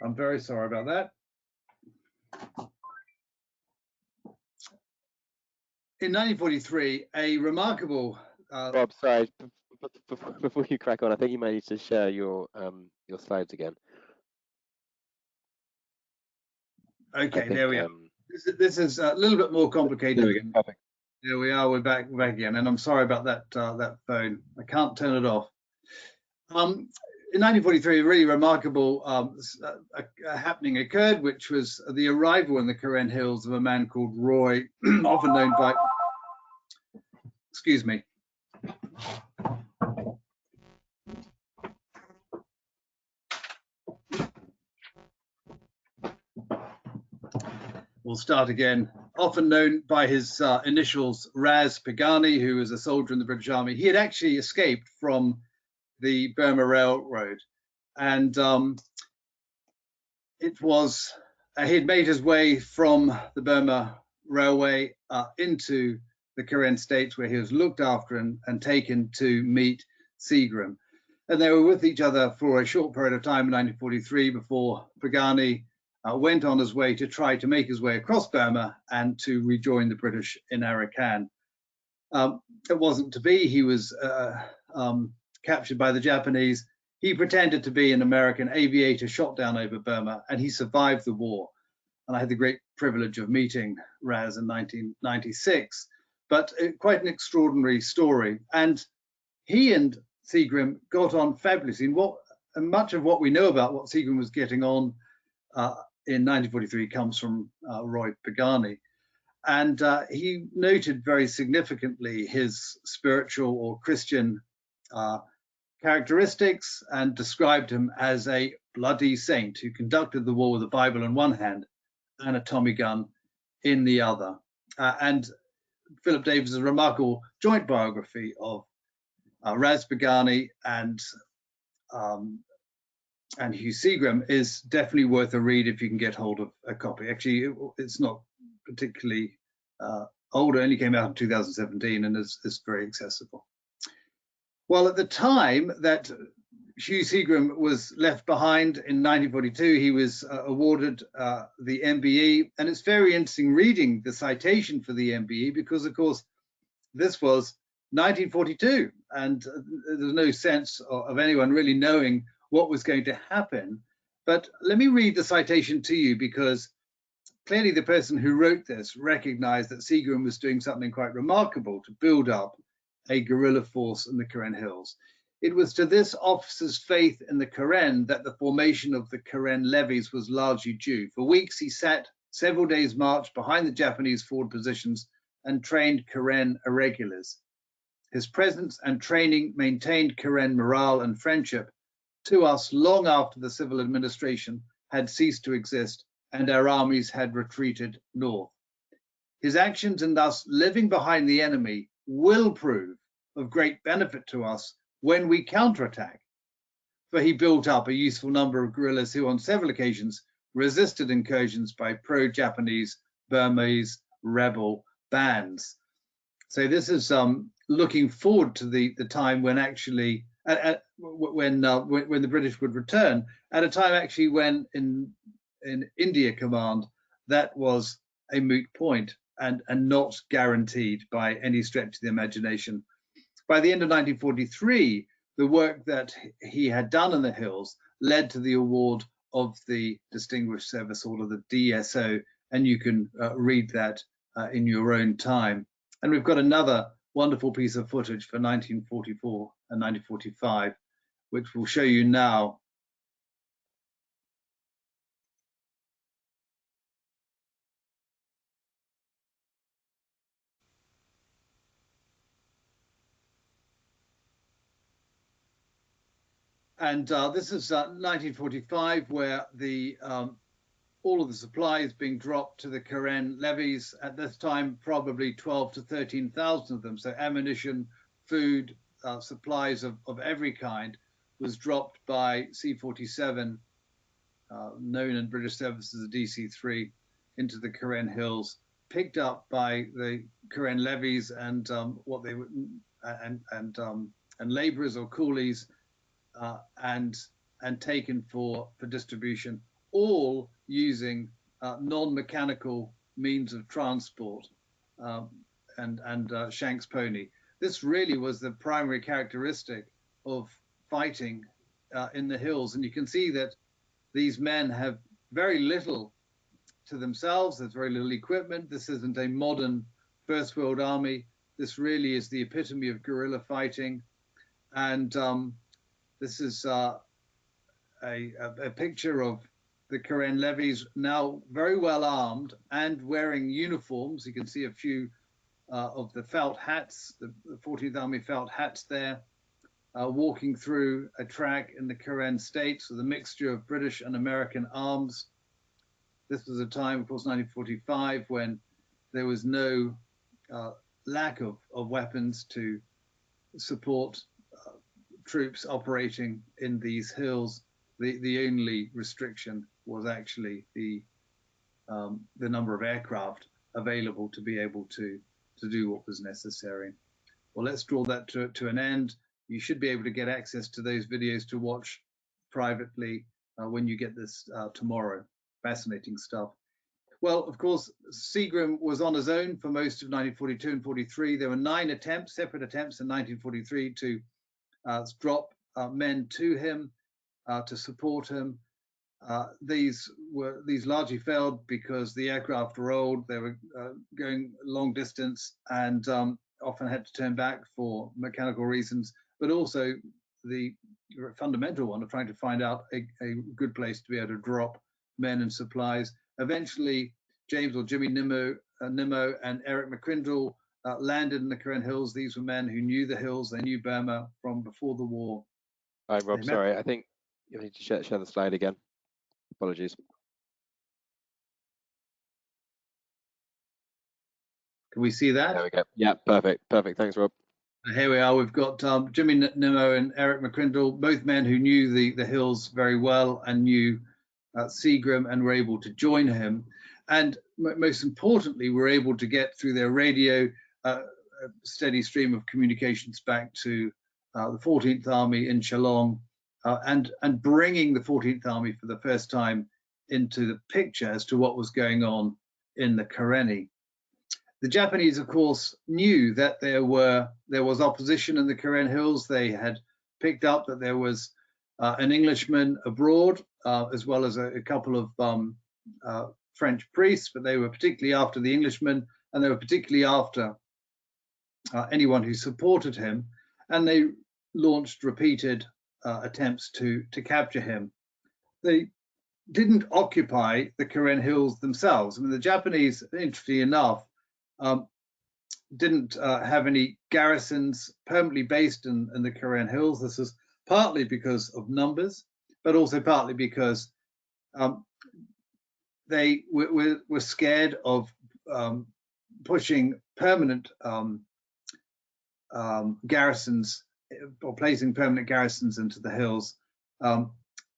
I'm very sorry about that. In 1943, a remarkable Bob, sorry, before you crack on, I think you might need to share your slides again. Okay, there we are. This is a little bit more complicated. There we go. Perfect. There we are. We're back again, and I'm sorry about that that phone. I can't turn it off. In 1943, a really remarkable happening occurred, which was the arrival in the Karen Hills of a man called Roy, often known by, excuse me. We'll start again. Often known by his initials Ras Pagani, who was a soldier in the British Army. He had actually escaped from the Burma Railroad, and it was he had made his way from the Burma Railway into the Karen states, where he was looked after and taken to meet Seagram. And they were with each other for a short period of time in 1943 before Pagani went on his way to try to make his way across Burma and to rejoin the British in Arakan. It wasn't to be. He was captured by the Japanese. He pretended to be an American aviator shot down over Burma, and he survived the war. And I had the great privilege of meeting Ras in 1996, but quite an extraordinary story. And he and Seagram got on fabulously. And much of what we know about what Seagram was getting on in 1943 comes from Roy Pagani. And he noted very significantly his spiritual or Christian characteristics and described him as a bloody saint who conducted the war with a Bible in one hand and a Tommy gun in the other. And Philip Davis's remarkable joint biography of Ras Pagani and Hugh Seagram is definitely worth a read if you can get hold of a copy. Actually, it's not particularly old. It only came out in 2017 and is very accessible. Well, at the time that Hugh Seagram was left behind in 1942, he was awarded the MBE. And it's very interesting reading the citation for the MBE because, of course, this was 1942 and there's no sense of anyone really knowing what was going to happen. But let me read the citation to you because clearly the person who wrote this recognized that Seagram was doing something quite remarkable to build up a guerrilla force in the Karen Hills. It was to this officer's faith in the Karen that the formation of the Karen levies was largely due. For weeks he sat several days' march behind the Japanese forward positions and trained Karen irregulars. His presence and training maintained Karen morale and friendship to us long after the civil administration had ceased to exist and our armies had retreated north. His actions in thus living behind the enemy will prove of great benefit to us when we counterattack, for he built up a useful number of guerrillas who on several occasions resisted incursions by pro-Japanese Burmese rebel bands. So this is looking forward to the time when actually when the British would return, at a time actually when in India Command that was a moot point and not guaranteed by any stretch of the imagination. By the end of 1943, the work that he had done in the hills led to the award of the Distinguished Service Order, the DSO, and you can read that in your own time. And we've got another wonderful piece of footage for 1944 and 1945, which we'll show you now. And this is 1945, where the all of the supplies being dropped to the Karen levies. At this time, probably 12 to 13,000 of them. So ammunition, food, supplies of every kind was dropped by C-47, known in British service as the DC-3, into the Karen Hills, picked up by the Karen levies and what they would and laborers or coolies, and taken for distribution, all using non-mechanical means of transport and Shanks pony. This really was the primary characteristic of fighting in the hills, and you can see that these men have very little to themselves. There's very little equipment. This isn't a modern First World Army. This really is the epitome of guerrilla fighting, and this is a picture of the Karen levies, now very well armed and wearing uniforms. You can see a few of the felt hats, the 14th Army felt hats there, walking through a track in the Karen states with a mixture of British and American arms. This was a time, of course, 1945, when there was no lack of weapons to support troops operating in these hills. The only restriction was actually the number of aircraft available to be able to do what was necessary. Well, let's draw that to an end. You should be able to get access to those videos to watch privately when you get this tomorrow. Fascinating stuff. Well, of course, Seagram was on his own for most of 1942 and 43. There were 9 attempts, separate attempts in 1943 to drop men to him, to support him. These largely failed because the aircraft were old. They were going long distance and often had to turn back for mechanical reasons, but also the fundamental one of trying to find out a good place to be able to drop men and supplies. Eventually, James or Jimmy Nimmo and Eric McCrindle landed in the Karen Hills. These were men who knew the hills. They knew Burma from before the war. Hi, Rob. Sorry, I think you need to share the slide again. Apologies. Can we see that? There we go. Yeah, perfect. Perfect. Thanks, Rob. Here we are. We've got Jimmy Nimmo and Eric McCrindle, both men who knew the hills very well and knew Seagram and were able to join him. And most importantly, were able to get through their radio a steady stream of communications back to the 14th Army in Shillong, and bringing the 14th Army for the first time into the picture as to what was going on in the Karenni. The Japanese, of course, knew that there was opposition in the Karen Hills. They had picked up that there was an Englishman abroad, as well as a couple of French priests, but they were particularly after the Englishman, and they were particularly after anyone who supported him, and they launched repeated attempts to capture him. They didn't occupy the Karen Hills themselves. I mean, the Japanese, interestingly enough, didn't have any garrisons permanently based in the Karen Hills. This is partly because of numbers, but also partly because they were scared of pushing permanent garrisons or placing permanent garrisons into the hills,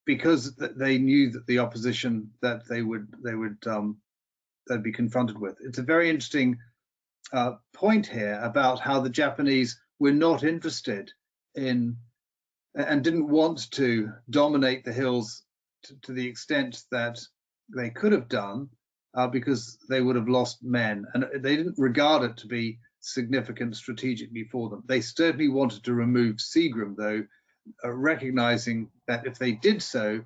because they knew that the opposition that they'd be confronted with. It's a very interesting point here about how the Japanese were not interested in and didn't want to dominate the hills to the extent that they could have done, because they would have lost men, and they didn't regard it to be significant strategically for them. They certainly wanted to remove Seagram, though, recognizing that if they did so,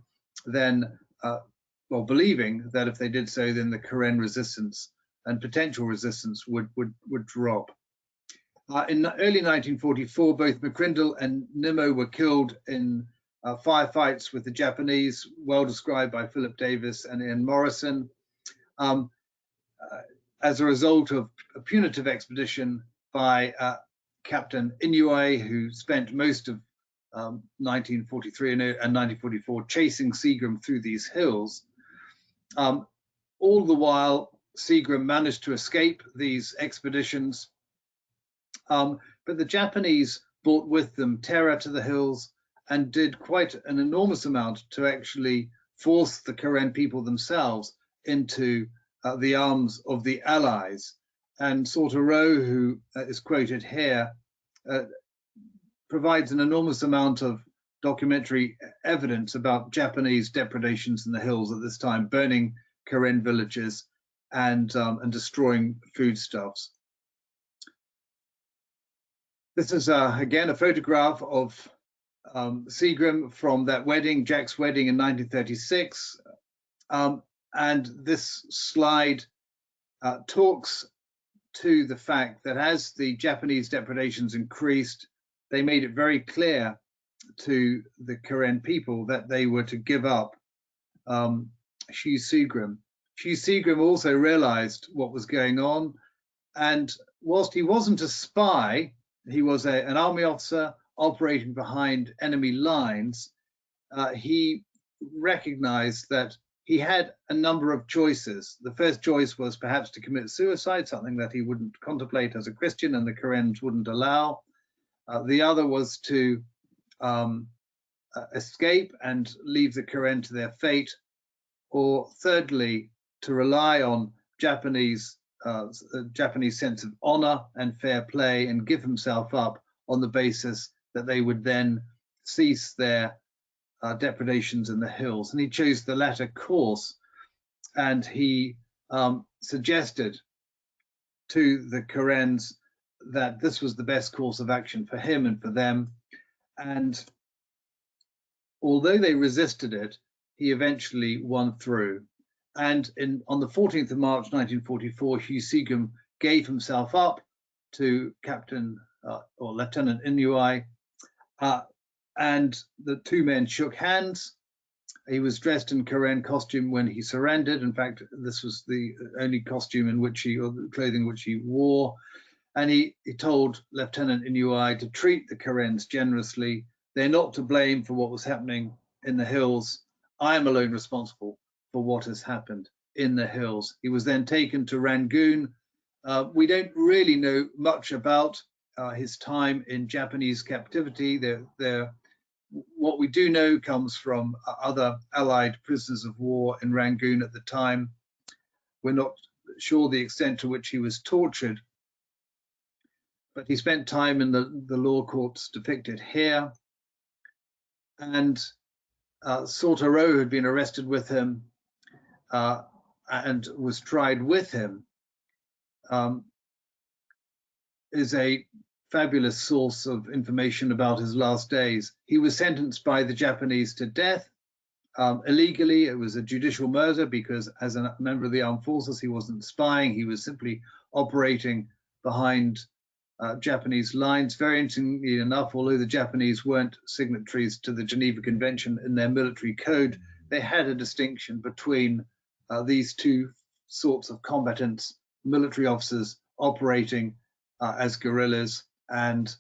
then or believing that if they did so, then the Karen resistance and potential resistance would drop. In early 1944, both McCrindle and Nimmo were killed in firefights with the Japanese, well described by Philip Davis and Ian Morrison, as a result of a punitive expedition by Captain Inoue, who spent most of 1943 and 1944 chasing Seagram through these hills. All the while, Seagram managed to escape these expeditions, but the Japanese brought with them terror to the hills and did quite an enormous amount to actually force the Karen people themselves into the arms of the Allies. And Sauterreau, who is quoted here, provides an enormous amount of documentary evidence about Japanese depredations in the hills at this time, burning Karen villages and destroying foodstuffs. This is again a photograph of Seagram from that wedding, Jack's wedding in 1936. And this slide talks to the fact that as the Japanese depredations increased, they made it very clear to the Karen people that they were to give up Hugh Seagram. Hugh Seagram also realized what was going on, and whilst he wasn't a spy, he was an army officer operating behind enemy lines. He recognized that he had a number of choices. The first choice was perhaps to commit suicide, something that he wouldn't contemplate as a Christian and the Karens wouldn't allow. The other was to escape and leave the Karen to their fate, or thirdly, to rely on Japanese sense of honor and fair play and give himself up on the basis that they would then cease their depredations in the hills. And he chose the latter course, and he suggested to the Karens that this was the best course of action for him and for them. And although they resisted it, he eventually won through. And on the 14th of March 1944, Hugh Seagram gave himself up to Captain or Lieutenant Inouye, and the two men shook hands. He was dressed in Karen costume when he surrendered. In fact, this was the only costume in which or clothing which he wore. And he told Lieutenant Inouye to treat the Karens generously. They're not to blame for what was happening in the hills. I am alone responsible for what has happened in the hills. He was then taken to Rangoon. We don't really know much about his time in Japanese captivity. What we do know comes from other Allied prisoners of war in Rangoon at the time. We're not sure the extent to which he was tortured, but he spent time in the law courts depicted here. And Sauterreau had been arrested with him and was tried with him, is a fabulous source of information about his last days. He was sentenced by the Japanese to death illegally. It was a judicial murder because as a member of the armed forces, he wasn't spying. He was simply operating behind Japanese lines. Very interestingly enough, although the Japanese weren't signatories to the Geneva Convention in their military code, they had a distinction between these two sorts of combatants, military officers operating as guerrillas and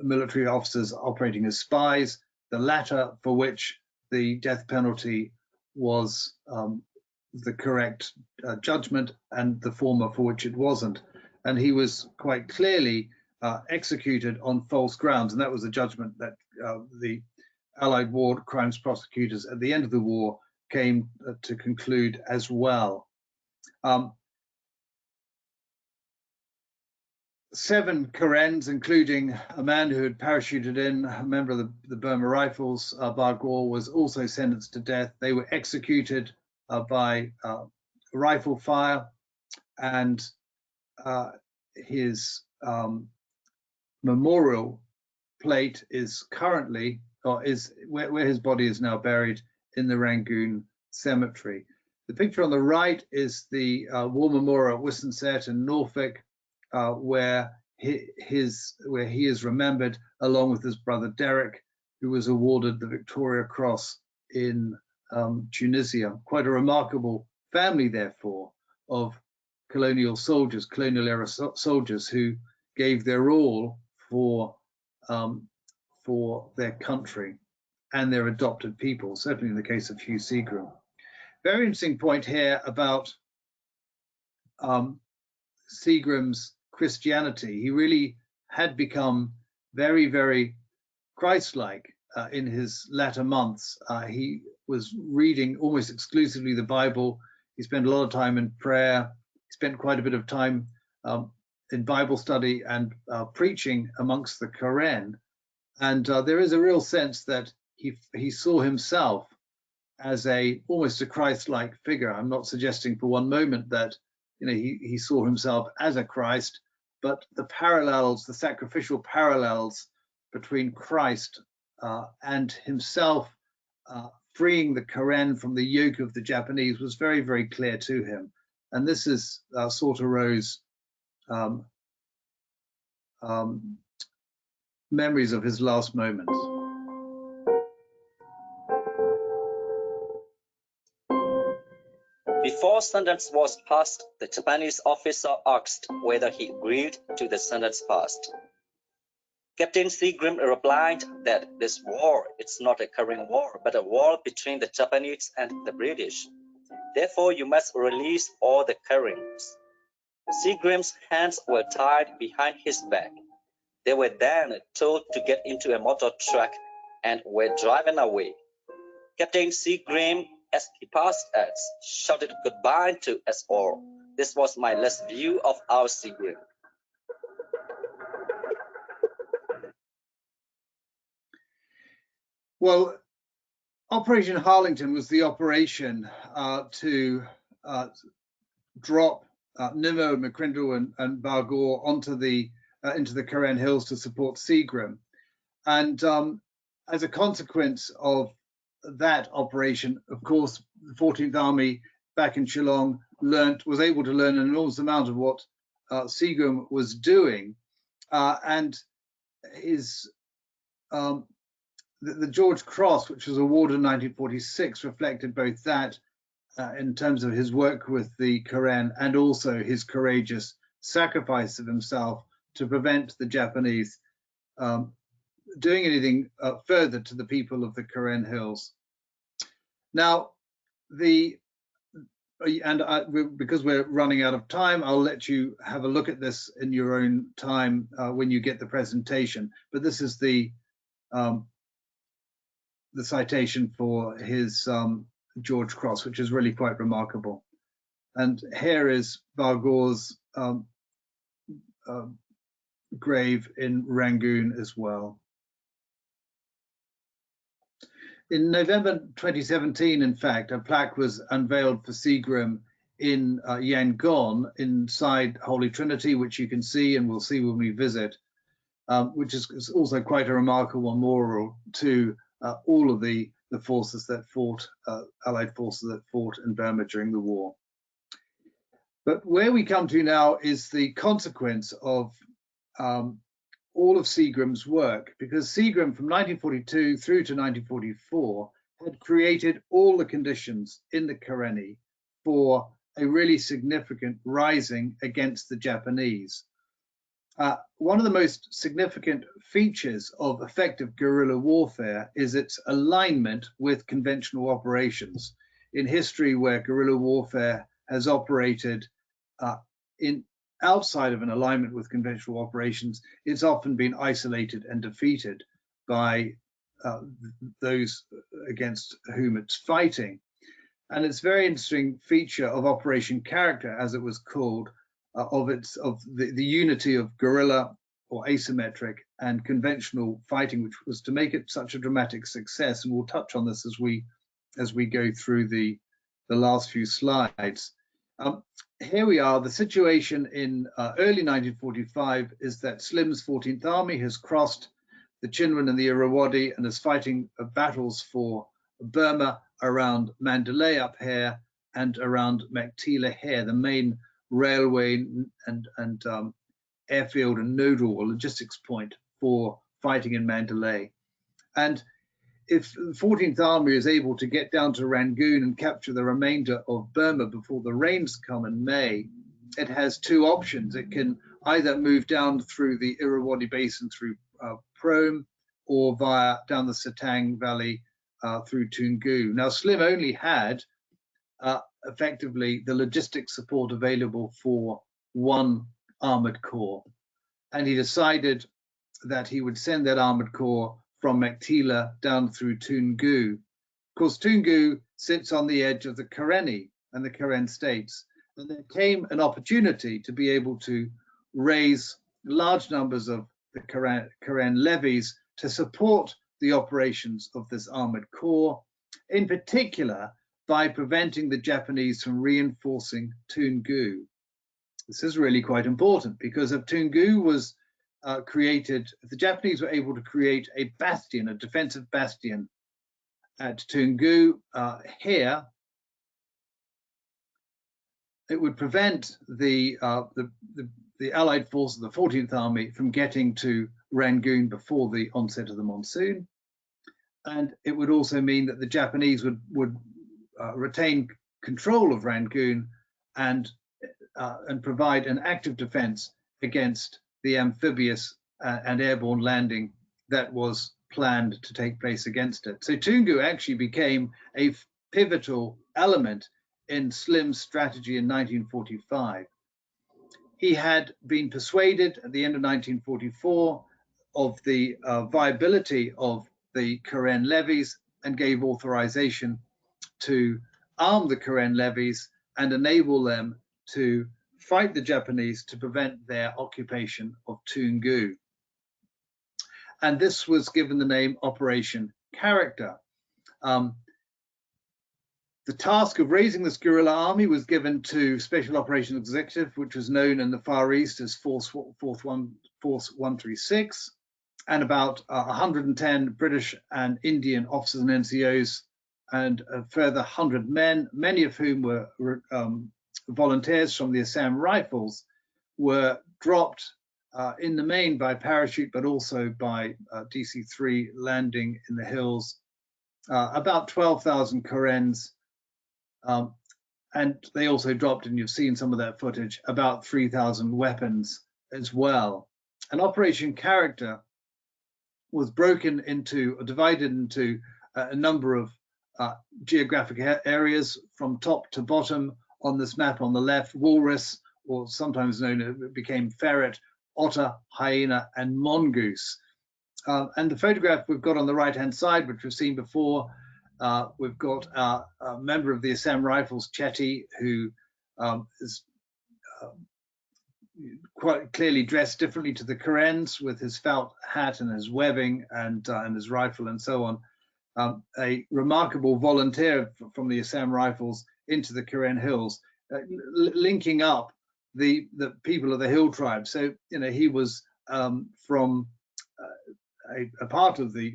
military officers operating as spies, the latter for which the death penalty was the correct judgment and the former for which it wasn't. And he was quite clearly executed on false grounds. And that was a judgment that the Allied war crimes prosecutors at the end of the war came to conclude as well. 7 Karens, including a man who had parachuted in, a member of the Burma Rifles, Bargor, was also sentenced to death. They were executed by rifle fire, and his memorial plate is currently, or is where his body is now buried, in the Rangoon Cemetery. The picture on the right is the War Memorial at Wissenset in Norfolk, where he is remembered along with his brother Derek, who was awarded the Victoria Cross in Tunisia. Quite a remarkable family, therefore, of colonial soldiers, colonial era soldiers who gave their all for their country and their adopted people, certainly in the case of Hugh Seagram. very interesting point here about Seagram's Christianity. He really had become very, very Christ-like in his latter months. He was reading almost exclusively the Bible. He spent a lot of time in prayer. He spent quite a bit of time in Bible study and preaching amongst the Karen. And there is a real sense that he saw himself as almost a Christ-like figure. I'm not suggesting for one moment that he saw himself as a Christ, but the parallels, the sacrificial parallels between Christ and himself freeing the Karen from the yoke of the Japanese was very, very clear to him. And this is Sortero's memories of his last moments. Before sentence was passed, the Japanese officer asked whether he agreed to the sentence passed. Captain Seagram replied that this war is not a Korean war, but a war between the Japanese and the British. Therefore, you must release all the Koreans. Seagram's hands were tied behind his back. They were then told to get into a motor truck and were driven away. Captain Seagram, as he passed us, shouted goodbye to us all. This was my last view of our Seagram. Well, Operation Harlington was the operation to drop Nimmo, McCrindle, and Bargor onto into the Karen Hills to support Seagram. And as a consequence of that operation, of course, the 14th Army back in Shillong was able to learn an enormous amount of what Seagram was doing, and his the George Cross, which was awarded in 1946, reflected both that in terms of his work with the Karen and also his courageous sacrifice of himself to prevent the Japanese doing anything further to the people of the Karen Hills. Now, because we're running out of time, I'll let you have a look at this in your own time when you get the presentation. But this is the citation for his George Cross, which is really quite remarkable. And here is Bargor's grave in Rangoon as well. In November 2017, in fact, a plaque was unveiled for Seagram in Yangon inside Holy Trinity, which you can see and we'll see when we visit, which is also quite a remarkable memorial to all of the forces that fought, Allied forces that fought in Burma during the war. But where we come to now is the consequence of all of Seagram's work, because Seagram from 1942 through to 1944 had created all the conditions in the Karenni for a really significant rising against the Japanese. One of the most significant features of effective guerrilla warfare is its alignment with conventional operations. In history, where guerrilla warfare has operated outside of an alignment with conventional operations, it's often been isolated and defeated by those against whom it's fighting. And it's a very interesting feature of Operation Character, as it was called, of the unity of guerrilla or asymmetric and conventional fighting, which was to make it such a dramatic success. And we'll touch on this as we go through the last few slides. Here we are. The situation in early 1945 is that Slim's 14th Army has crossed the Chindwin and the Irrawaddy and is fighting battles for Burma around Mandalay up here and around Mektila here, the main railway and airfield and nodal or logistics point for fighting in Mandalay. And if the 14th Army is able to get down to Rangoon and capture the remainder of Burma before the rains come in May, it has two options. It can either move down through the Irrawaddy Basin through Prome or down the Satang Valley through Toungoo. Now, Slim only had effectively the logistic support available for one armored corps. And he decided that he would send that armored corps from Mektila down through Toungoo. Of course, Toungoo sits on the edge of the Karenni and the Karen states. And there came an opportunity to be able to raise large numbers of the Karen levies to support the operations of this armored corps, in particular by preventing the Japanese from reinforcing Toungoo. This is really quite important because if Toungoo was created, if the Japanese were able to create a bastion, a defensive bastion at Toungoo here, it would prevent the Allied forces, the 14th Army, from getting to Rangoon before the onset of the monsoon. And it would also mean that the Japanese would retain control of Rangoon and provide an active defense against the amphibious and airborne landing that was planned to take place against it. So Toungoo actually became a pivotal element in Slim's strategy in 1945. He had been persuaded at the end of 1944 of the viability of the Karen levies and gave authorization to arm the Karen levies and enable them to fight the Japanese to prevent their occupation of Toungoo. And this was given the name Operation Character. The task of raising this guerrilla army was given to Special Operations Executive, which was known in the Far East as Force 136, and about 110 British and Indian officers and NCOs, and a further 100 men, many of whom were volunteers from the Assam Rifles, were dropped in the main by parachute, but also by DC-3 landing in the hills. About 12,000 Karens. And they also dropped, and you've seen some of that footage, about 3,000 weapons as well. And Operation Character was broken into, or divided into a number of geographic areas from top to bottom on this map on the left: walrus, or sometimes known, it became ferret, otter, hyena, and mongoose. And the photograph we've got on the right-hand side, which we've seen before, we've got a member of the Assam Rifles, Chetty, who is quite clearly dressed differently to the Karens, with his felt hat and his webbing and his rifle and so on. A remarkable volunteer from the Assam Rifles into the Karen Hills, linking up the people of the hill tribe. So, you know, he was from a part of the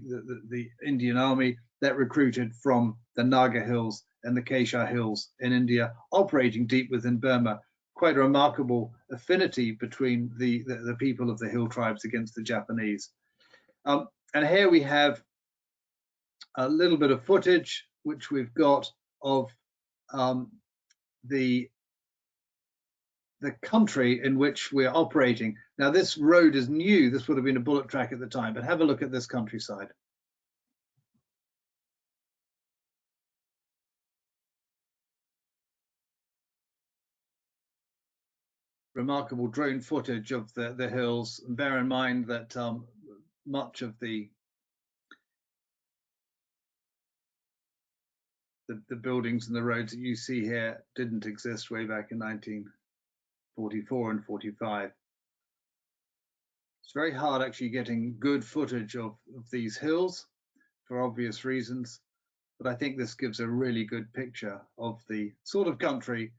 Indian Army that recruited from the Naga Hills and the Kesha Hills in India, operating deep within Burma. Quite a remarkable affinity between the people of the hill tribes against the Japanese. And here we have a little bit of footage which we've got of the country in which we're operating. Now, this road is new. This would have been a bullet track at the time, but have a look at this countryside. Remarkable drone footage of the hills. And bear in mind that much of the buildings and the roads that you see here didn't exist way back in 1944 and 45. It's very hard actually getting good footage of these hills for obvious reasons, but I think this gives a really good picture of the sort of country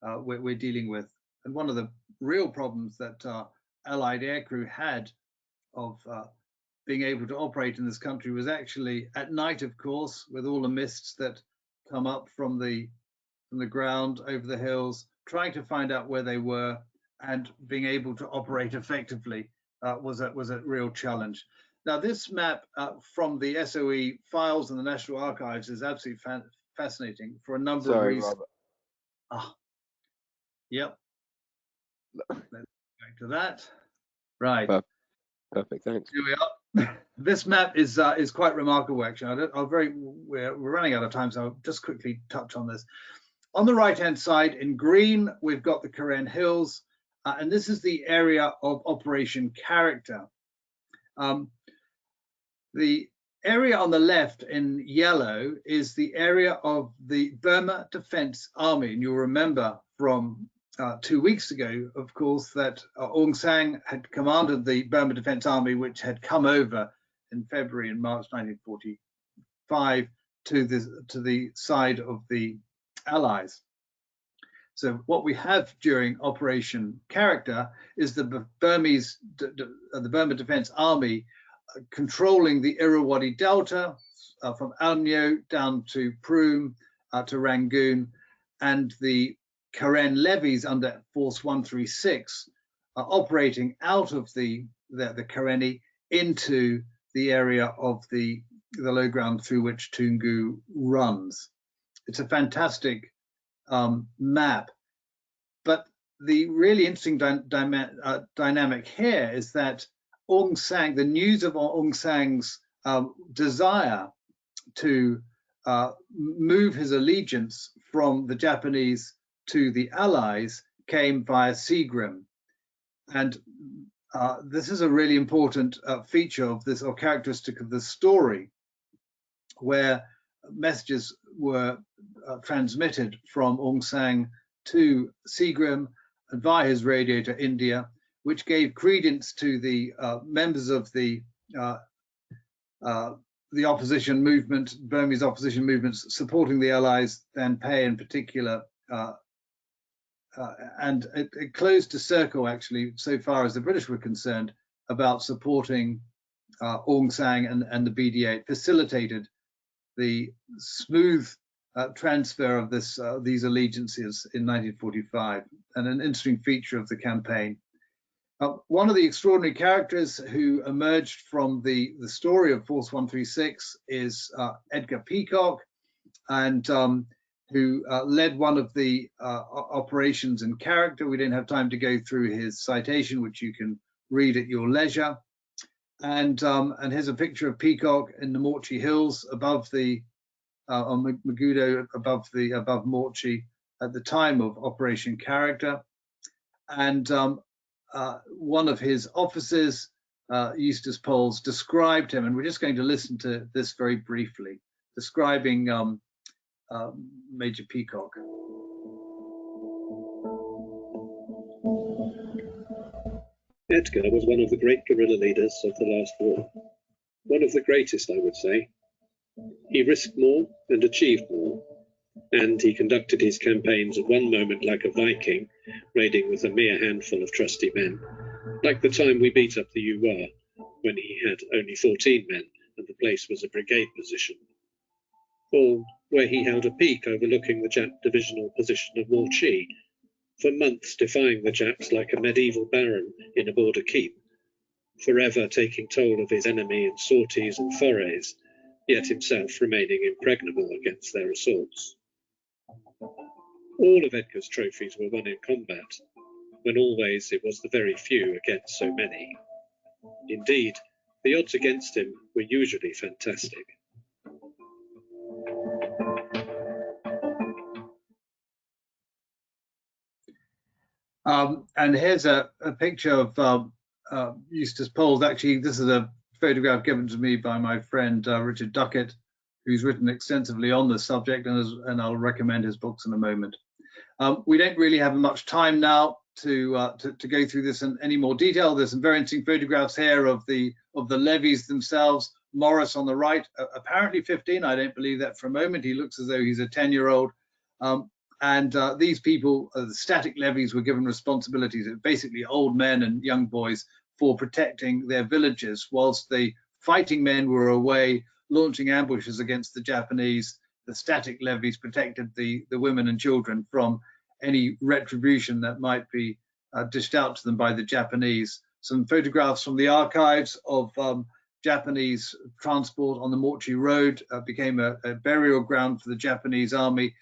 we're dealing with. And one of the real problems that Allied aircrew had of being able to operate in this country was actually at night, of course, with all the mists that come up from the ground over the hills, trying to find out where they were and being able to operate effectively was a real challenge. Now, this map from the SOE files in the National Archives is absolutely fascinating for a number of reasons. Robert. Yep. Let's go back to that. Right. Perfect. Thanks. Here we are. This map is quite remarkable, actually. We're running out of time, so I'll just quickly touch on this. On the right-hand side in green, we've got the Karen Hills, and this is the area of Operation Character. The area on the left in yellow is the area of the Burma Defense Army. And you'll remember from 2 weeks ago, of course, that Aung San had commanded the Burma Defense Army, which had come over in February and March 1945 to the side of the Allies. So what we have during Operation Character is the Burma Defense Army controlling the Irrawaddy Delta from Alnyo down to Prome to Rangoon, and the Karen levies under Force 136 are operating out of the Karenni into the area of the low ground through which Toungoo runs. It's a fantastic map, but the really interesting dynamic here is that Aung San, the news of Aung San's desire to move his allegiance from the Japanese to the Allies came via Seagram. And this is a really important feature of this, or characteristic of the story, where messages were transmitted from Aung San to Seagram and via his radio to India, which gave credence to the members of the opposition movement, Burmese opposition movements supporting the Allies, Thanpei in particular, and it closed the circle, actually, so far as the British were concerned, about supporting Aung San and the BDA. It facilitated the smooth transfer of these allegiances in 1945, and an interesting feature of the campaign. One of the extraordinary characters who emerged from the story of Force 136 is Edgar Peacock, and who led one of the operations in Character. We didn't have time to go through his citation, which you can read at your leisure. And here's a picture of Peacock in the Morchie Hills above the on Magudo, above Morchie at the time of Operation Character. And one of his officers, Eustace Poles, described him, and we're just going to listen to this very briefly, describing Major Peacock. Edgar was one of the great guerrilla leaders of the last war. One of the greatest, I would say. He risked more and achieved more, and he conducted his campaigns at one moment like a Viking, raiding with a mere handful of trusty men, like the time we beat up the Uwa, when he had only 14 men and the place was a brigade position, or where he held a peak overlooking the Jap divisional position of Morchie, for months defying the Japs like a medieval baron in a border keep, forever taking toll of his enemy in sorties and forays, yet himself remaining impregnable against their assaults. All of Edgar's trophies were won in combat, when always it was the very few against so many. Indeed, the odds against him were usually fantastic. And here's a picture of Eustace Poles. Actually, this is a photograph given to me by my friend Richard Duckett, who's written extensively on this subject, and I'll recommend his books in a moment. We don't really have much time now to go through this in any more detail. There's some very interesting photographs here of the levies themselves. Morris on the right, apparently 15. I don't believe that for a moment. He looks as though he's a 10-year-old. And these people, the static levies, were given responsibilities of basically old men and young boys for protecting their villages, whilst the fighting men were away launching ambushes against the Japanese. The static levies protected the women and children from any retribution that might be dished out to them by the Japanese. Some photographs from the archives of Japanese transport on the Morchie Road became a burial ground for the Japanese army.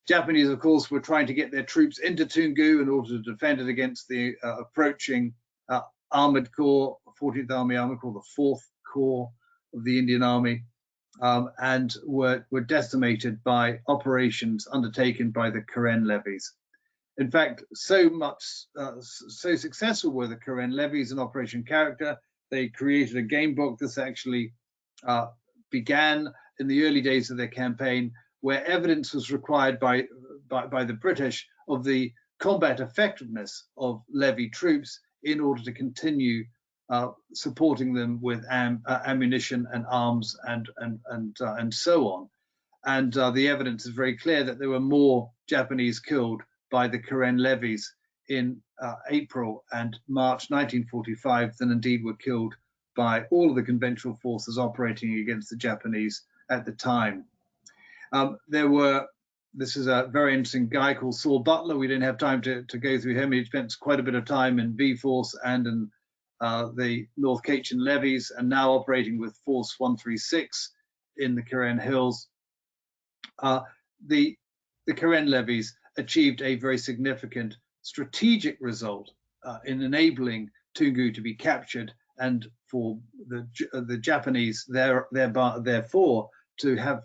Japanese, of course, were trying to get their troops into Toungoo in order to defend it against the approaching Armoured Corps, 14th Army Armoured Corps, the 4th Corps of the Indian Army. and were decimated by operations undertaken by the Karen levies. In fact, so successful were the Karen levies in Operation Character, they created a game book. This actually began in the early days of their campaign, where evidence was required by the British of the combat effectiveness of levy troops in order to continue supporting them with ammunition and arms and so on. And the evidence is very clear that there were more Japanese killed by the Karen levies in April and March 1945 than indeed were killed by all of the conventional forces operating against the Japanese at the time. This is a very interesting guy called Saul Butler. We didn't have time to go through him. He spent quite a bit of time in B Force and in the North Kachin levies, and now operating with Force 136 in the Karen Hills. The Karen levies achieved a very significant strategic result in enabling Toungoo to be captured, and for the Japanese therefore to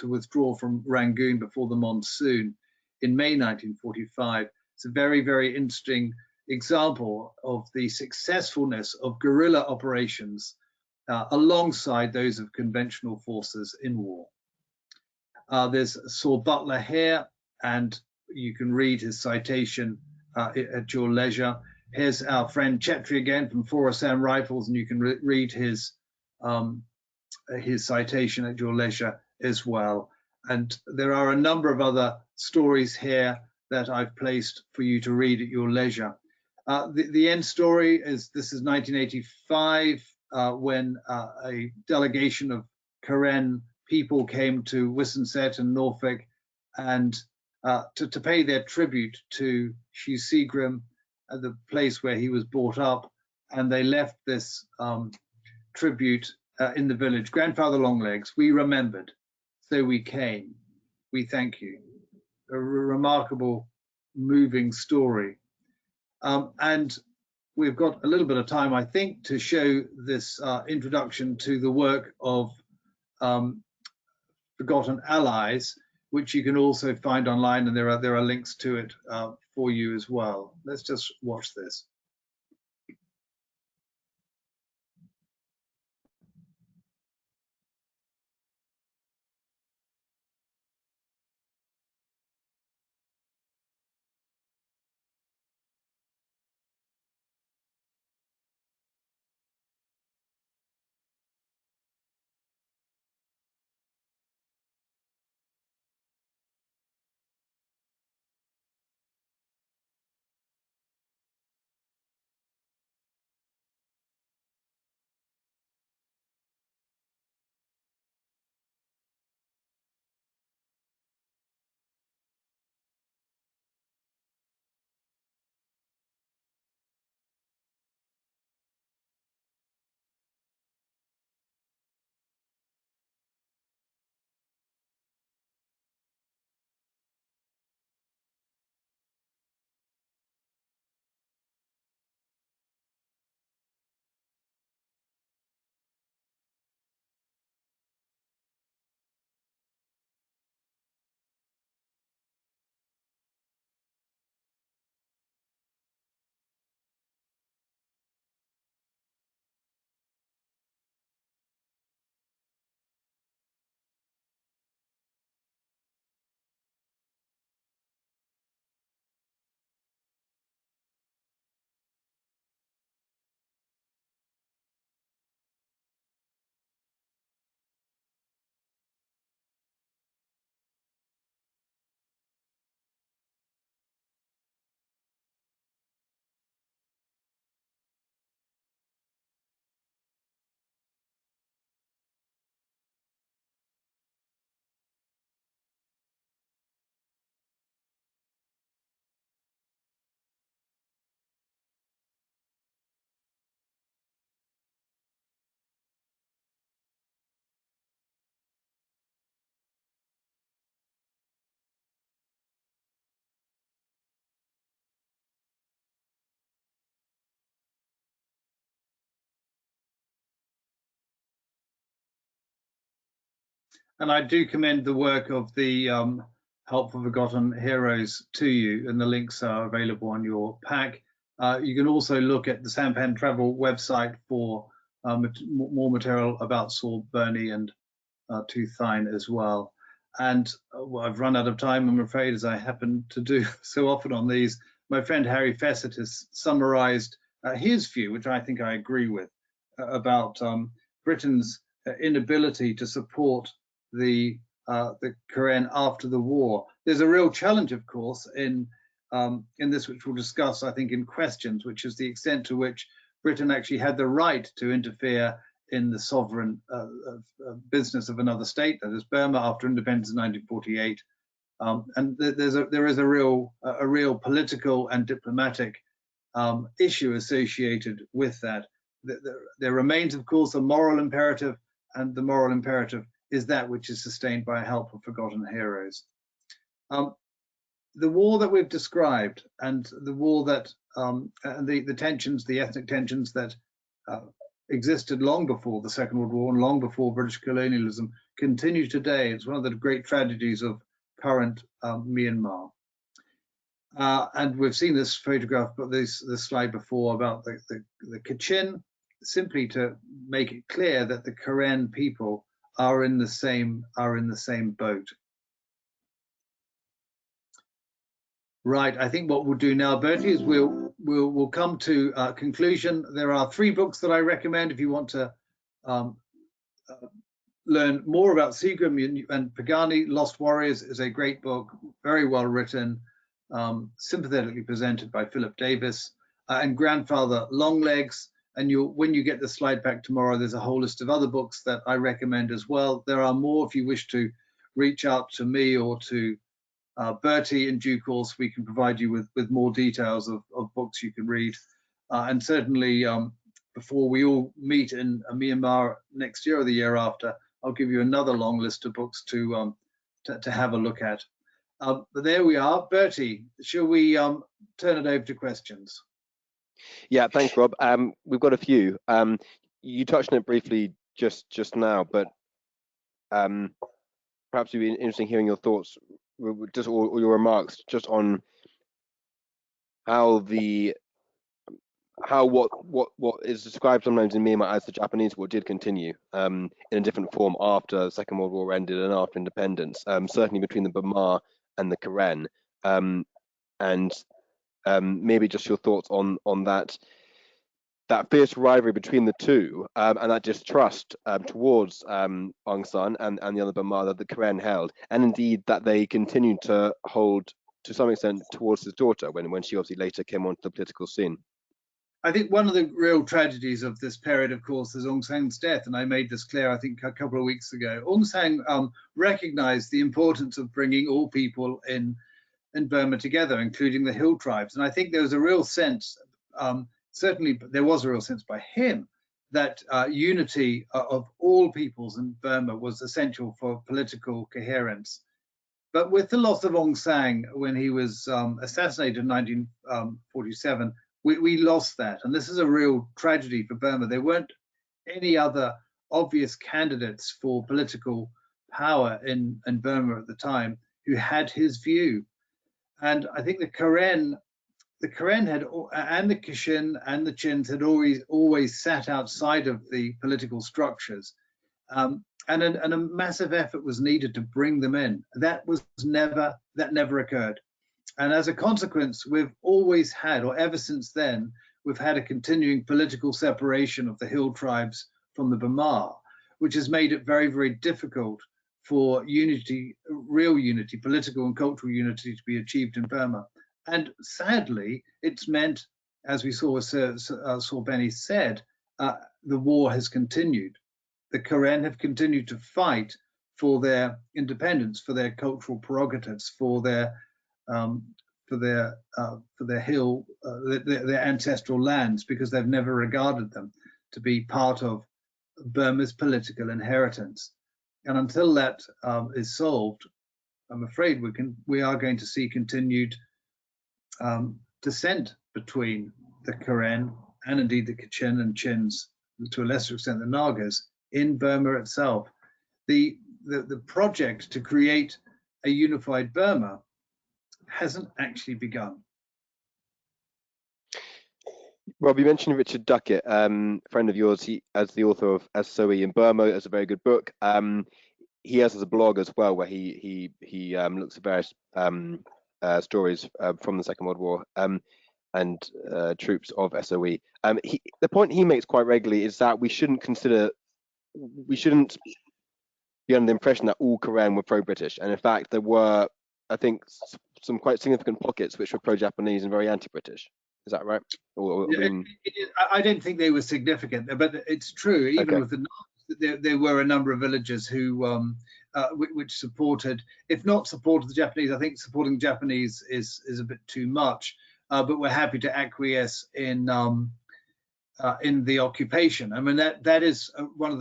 withdraw from Rangoon before the monsoon in May 1945. It's a very, very interesting example of the successfulness of guerrilla operations alongside those of conventional forces in war. There's Saul Butler here, and you can read his citation at your leisure. Here's our friend Chetri again from 4 Assam Rifles, and you can read his citation at your leisure as well. And there are a number of other stories here that I've placed for you to read at your leisure. The end story is, this is 1985, when a delegation of Karen people came to Wissenset and Norfolk and to pay their tribute to Hugh Seagram at the place where he was brought up, and they left this tribute in the village. Grandfather Longlegs, we remembered, so we came. We thank you. A remarkable, moving story. And we've got a little bit of time, I think, to show this introduction to the work of Forgotten Allies, which you can also find online, and there are links to it for you as well. Let's just watch this. And I do commend the work of the Help for Forgotten Heroes to you, and the links are available on your pack. You can also look at the Sampan Travel website for more material about Saul Burney and Tu Thine as well. And I've run out of time, I'm afraid, as I happen to do so often on these. My friend Harry Fessett has summarized his view, which I think I agree with, about Britain's inability to support the Karen after the war. There's a real challenge, of course, in this, which we'll discuss, I think, in questions, which is the extent to which Britain actually had the right to interfere in the sovereign business of another state, that is Burma, after independence in 1948. And there is a real political and diplomatic issue associated with that. There remains, of course, a moral imperative, and the moral imperative is that which is sustained by Help for Forgotten Heroes. The war that we've described, and the war that and the tensions, the ethnic tensions that existed long before the Second World War and long before British colonialism, continue today. It's one of the great tragedies of current Myanmar. And we've seen this photograph, but this slide before, about the Kachin, simply to make it clear that the Karen people are in the same boat. Right, I think what we'll do now, Bertie, is we'll come to a conclusion. There are 3 books that I recommend if you want to learn more about Seagram and Pagani. Lost Warriors is a great book, very well written, sympathetically presented by Philip Davis, and Grandfather Longlegs. And when you get the slide back tomorrow, there's a whole list of other books that I recommend as well. There are more. If you wish to reach out to me or to Bertie in due course, we can provide you with more details of books you can read. And certainly before we all meet in Myanmar next year or the year after, I'll give you another long list of books to have a look at. But there we are. Bertie, shall we turn it over to questions? Yeah, thanks, Rob. We've got a few. You touched on it briefly just now, but perhaps it'd be interesting hearing your thoughts, just or your remarks, just on how what is described sometimes in Myanmar as the Japanese War did continue in a different form after the Second World War ended and after independence, certainly between the Bamar and the Karen, and maybe just your thoughts on that fierce rivalry between the two, and that distrust towards Aung San and the other Bamar that the Karen held, and indeed that they continued to hold to some extent towards his daughter when she obviously later came onto the political scene. I think one of the real tragedies of this period, of course, is Aung San's death, and I made this clear, I think, a couple of weeks ago. Aung San recognized the importance of bringing all people in Burma together, including the hill tribes, and I think there was a real sense, certainly there was a real sense by him, that unity of all peoples in Burma was essential for political coherence. But with the loss of Aung San, when he was assassinated in 1947, we lost that, and this is a real tragedy for Burma. There weren't any other obvious candidates for political power in Burma at the time who had his view. And I think the Karen had, and the Kachin and the Chins had always sat outside of the political structures, and a massive effort was needed to bring them in. That never occurred. And as a consequence, we've always had, or ever since then, we've had a continuing political separation of the hill tribes from the Bamar, which has made it very, very difficult for unity, real unity, political and cultural unity to be achieved in Burma. And sadly, it's meant, as we saw Saul Benny said, the war has continued. The Karen have continued to fight for their independence, for their cultural prerogatives, for their ancestral lands, because they've never regarded them to be part of Burma's political inheritance. And until that is solved, I'm afraid we are going to see continued dissent between the Karen and indeed the Kachin and Chins, to a lesser extent the Nagas, in Burma itself. The the project to create a unified Burma hasn't actually begun. Rob, you mentioned Richard Duckett, friend of yours. He, as the author of SOE in Burma, is a very good book. He has a blog as well where he looks at various stories from the Second World War and troops of SOE. The point he makes quite regularly is that we shouldn't be under the impression that all Karen were pro-British, and in fact there were, I think, some quite significant pockets which were pro-Japanese and very anti-British. Is that right? I don't think they were significant, but it's true. Even with there were a number of villagers who which supported, if not supported the Japanese. I think supporting the Japanese is a bit too much, but we're happy to acquiesce in the occupation. I mean, that is one of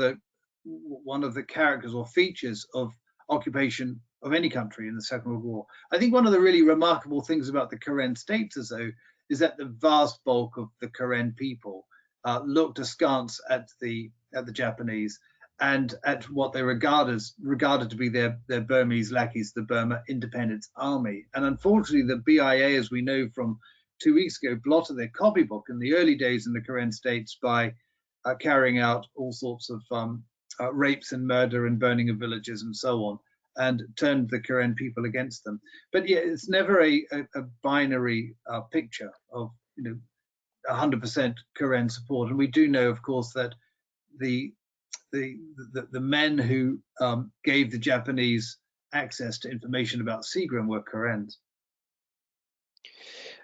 the characters or features of occupation of any country in the Second World War. I think one of the really remarkable things about the Karen states is that the vast bulk of the Karen people looked askance at the Japanese and at what they regarded to be their Burmese lackeys, the Burma Independence Army. And unfortunately, the BIA, as we know from 2 weeks ago, blotted their copybook in the early days in the Karen states by carrying out all sorts of rapes and murder and burning of villages and so on, and turned the Karen people against them. But yeah, it's never a binary picture of 100% Karen support. And we do know, of course, that the men who gave the Japanese access to information about Seagram were Karens.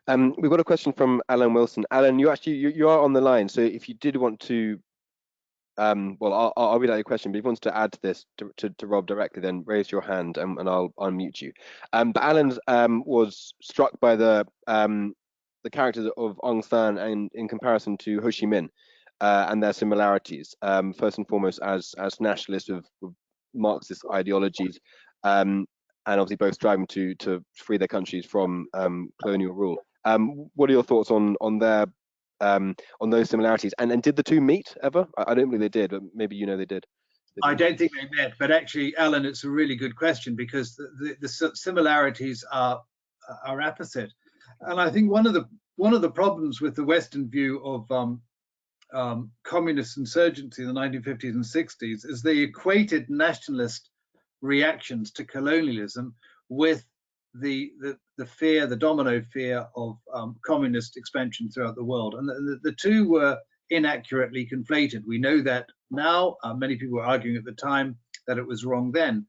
We've got a question from Alan Wilson. Alan, you are on the line, so if you did want to, well, I'll read out your question, but if you wanted to add to this to Rob directly, then raise your hand and I'll unmute you. But Alan was struck by the characters of Aung San and in comparison to Ho Chi Minh and their similarities. First and foremost, as nationalists with Marxist ideologies, and obviously both striving to free their countries from colonial rule. What are your thoughts on their on those similarities? And did the two meet ever? I don't believe they did, but maybe they did. I don't think they met, but actually, Alan, it's a really good question because the similarities are opposite. And I think one of the problems with the Western view of communist insurgency in the 1950s and 60s is they equated nationalist reactions to colonialism with the fear, the domino fear of communist expansion throughout the world, and the two were inaccurately conflated. We know that now. Many people were arguing at the time that it was wrong then.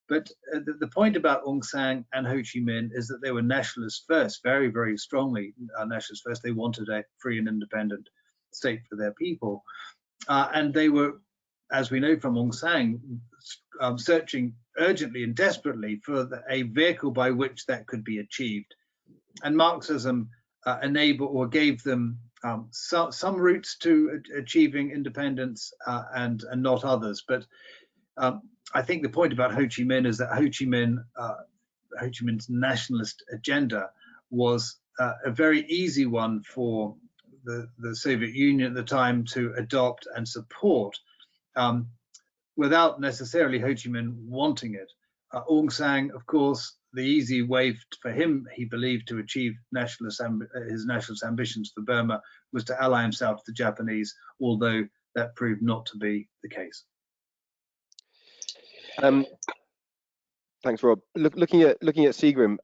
But the point about Aung San and Ho Chi Minh is that they were nationalists first, very, very strongly nationalists first. They wanted a free and independent state for their people, and they were, as we know from Aung San, searching urgently and desperately for a vehicle by which that could be achieved. And Marxism gave them some routes to achieving independence and not others. But I think the point about Ho Chi Minh is that Ho Chi Minh's nationalist agenda was a very easy one for the Soviet Union at the time to adopt and support, without necessarily Ho Chi Minh wanting it. Aung San, of course, the easy way for him, he believed, to achieve his nationalist ambitions for Burma was to ally himself to the Japanese, although that proved not to be the case. Thanks, Rob. Looking at Seagram,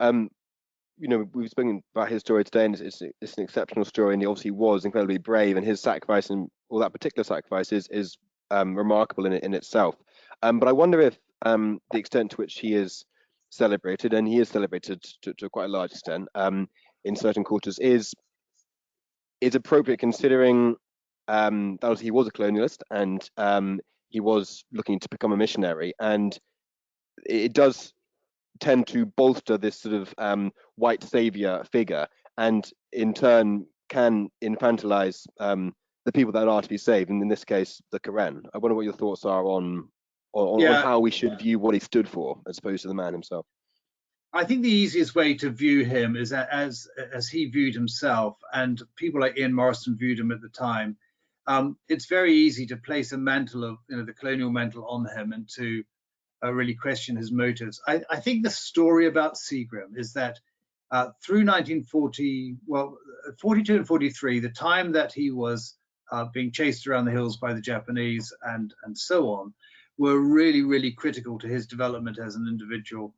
we've spoken about his story today, and it's an exceptional story, and he obviously was incredibly brave, and his sacrifice and all that particular sacrifice is remarkable in itself. But I wonder if the extent to which he is celebrated, and he is celebrated to quite a large extent in certain quarters, is appropriate, considering that he was a colonialist and he was looking to become a missionary, and it does tend to bolster this sort of white savior figure, and in turn can infantilize the people that are to be saved, and in this case, the Karen. I wonder what your thoughts are on how we should view what he stood for, as opposed to the man himself. I think the easiest way to view him is as he viewed himself, and people like Ian Morrison viewed him at the time. It's very easy to place a mantle of the colonial mantle on him and to really question his motives. I think the story about Seagram is that through 1940, well, 42 and 43, the time that he was being chased around the hills by the Japanese and so on, were really, really critical to his development as an individual,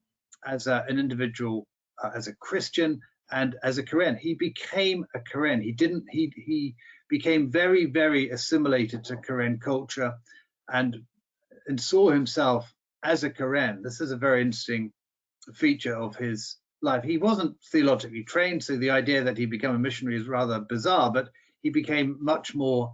as a Christian and as a Karen. He became a Karen. He became very, very assimilated to Karen culture and saw himself as a Karen. This is a very interesting feature of his life. He wasn't theologically trained, so the idea that he became a missionary is rather bizarre, but he became much more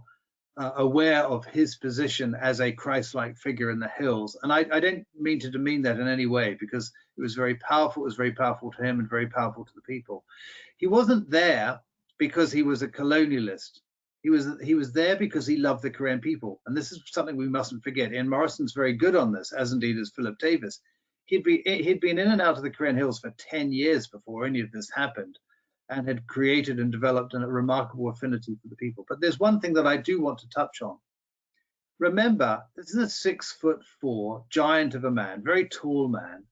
aware of his position as a Christ-like figure in the hills. And I don't mean to demean that in any way, because it was very powerful. It was very powerful to him and very powerful to the people. He wasn't there because he was a colonialist. He was there because he loved the Karen people. And this is something we mustn't forget. Ian Morrison's very good on this, as indeed is Philip Davis. He'd been in and out of the Karen Hills for 10 years before any of this happened, and had created and developed a remarkable affinity for the people. But there's one thing that I do want to touch on. Remember, this is a 6'4" giant of a man, very tall man,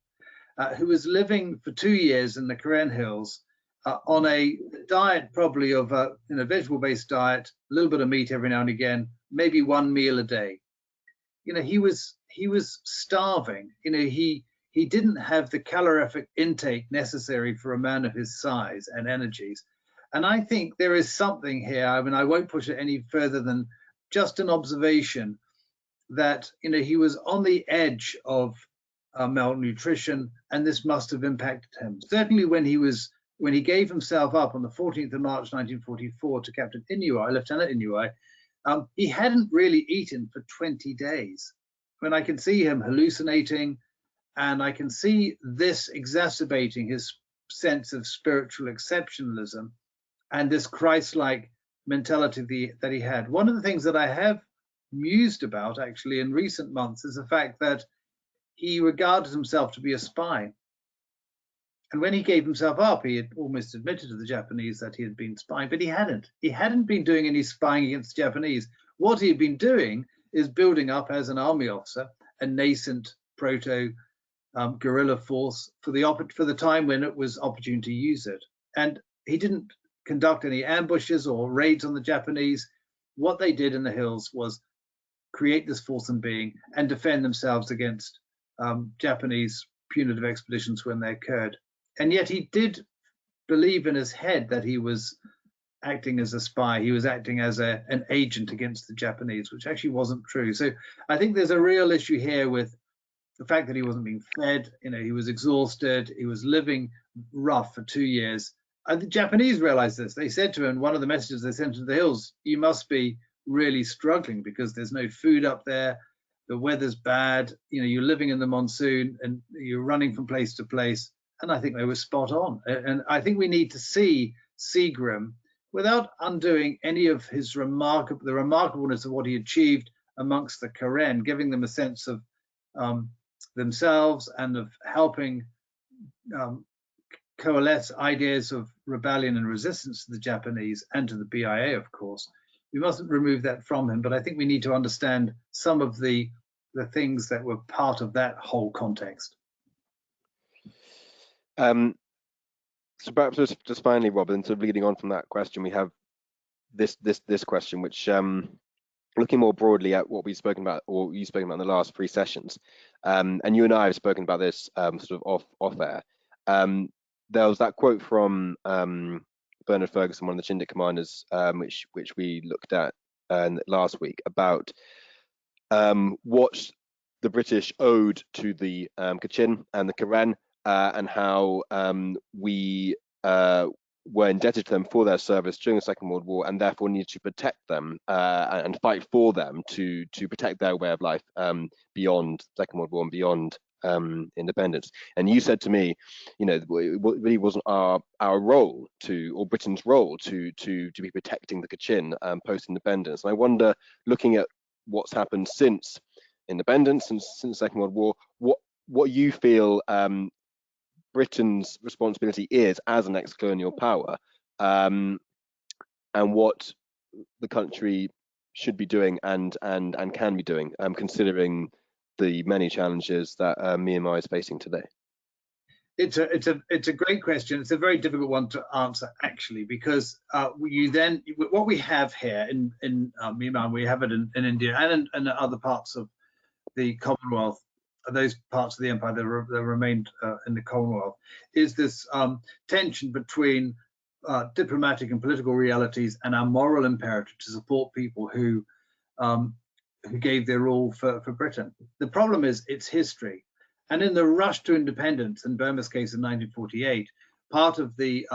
who was living for 2 years in the Karen Hills on a diet probably of a vegetable-based diet, a little bit of meat every now and again, maybe one meal a day. He was starving. He didn't have the calorific intake necessary for a man of his size and energies. And I think there is something here. I mean, I won't push it any further than just an observation that, he was on the edge of malnutrition, and this must have impacted him. Certainly when he gave himself up on the 14th of March, 1944 to Captain Inouye, Lieutenant Inouye, he hadn't really eaten for 20 days. When I can see him hallucinating, and I can see this exacerbating his sense of spiritual exceptionalism and this Christ-like mentality that he had. One of the things that I have mused about actually in recent months is the fact that he regarded himself to be a spy. And when he gave himself up, he had almost admitted to the Japanese that he had been spying, but he hadn't. He hadn't been doing any spying against the Japanese. What he had been doing is building up as an army officer a nascent guerrilla force for the time when it was opportune to use it. And he didn't conduct any ambushes or raids on the Japanese. What they did in the hills was create this force in being and defend themselves against Japanese punitive expeditions when they occurred. And yet he did believe in his head that he was acting as a spy. He was acting as an agent against the Japanese, which actually wasn't true. So I think there's a real issue here with the fact that he wasn't being fed. He was exhausted. He was living rough for 2 years. And the Japanese realized this. They said to him, one of the messages they sent to the hills, you must be really struggling because there's no food up there. The weather's bad. You're living in the monsoon and you're running from place to place. And I think they were spot on. And I think we need to see Seagram without undoing any of his the remarkableness of what he achieved amongst the Karen, giving them a sense of themselves and of helping coalesce ideas of rebellion and resistance to the Japanese and to the BIA, of course. We mustn't remove that from him, but I think we need to understand some of the things that were part of that whole context. So perhaps just finally, Robin, so leading on from that question, we have this question, which looking more broadly at what we've spoken about, or you've spoken about in the last 3 sessions, and you and I have spoken about this sort of off air. There was that quote from Bernard Ferguson, one of the Chindwin commanders, which we looked at last week, about what the British owed to the Kachin and the Karen, and how we were indebted to them for their service during the Second World War, and therefore needed to protect them and fight for them to protect their way of life beyond Second World War and beyond independence. And you said to me, it really wasn't our role or Britain's role to be protecting the Kachin post-independence. And I wonder, looking at what's happened since independence and since the Second World War, what you feel Britain's responsibility is as an ex-colonial power, and what the country should be doing and can be doing, considering the many challenges that Myanmar is facing today? It's a great question. It's a very difficult one to answer, actually, because what we have here in Myanmar, we have it in India and in other parts of the Commonwealth, those parts of the empire that remained in the Commonwealth, is this tension between diplomatic and political realities and our moral imperative to support people who gave their all for Britain. The problem is its history. And in the rush to independence, in Burma's case in 1948, part of the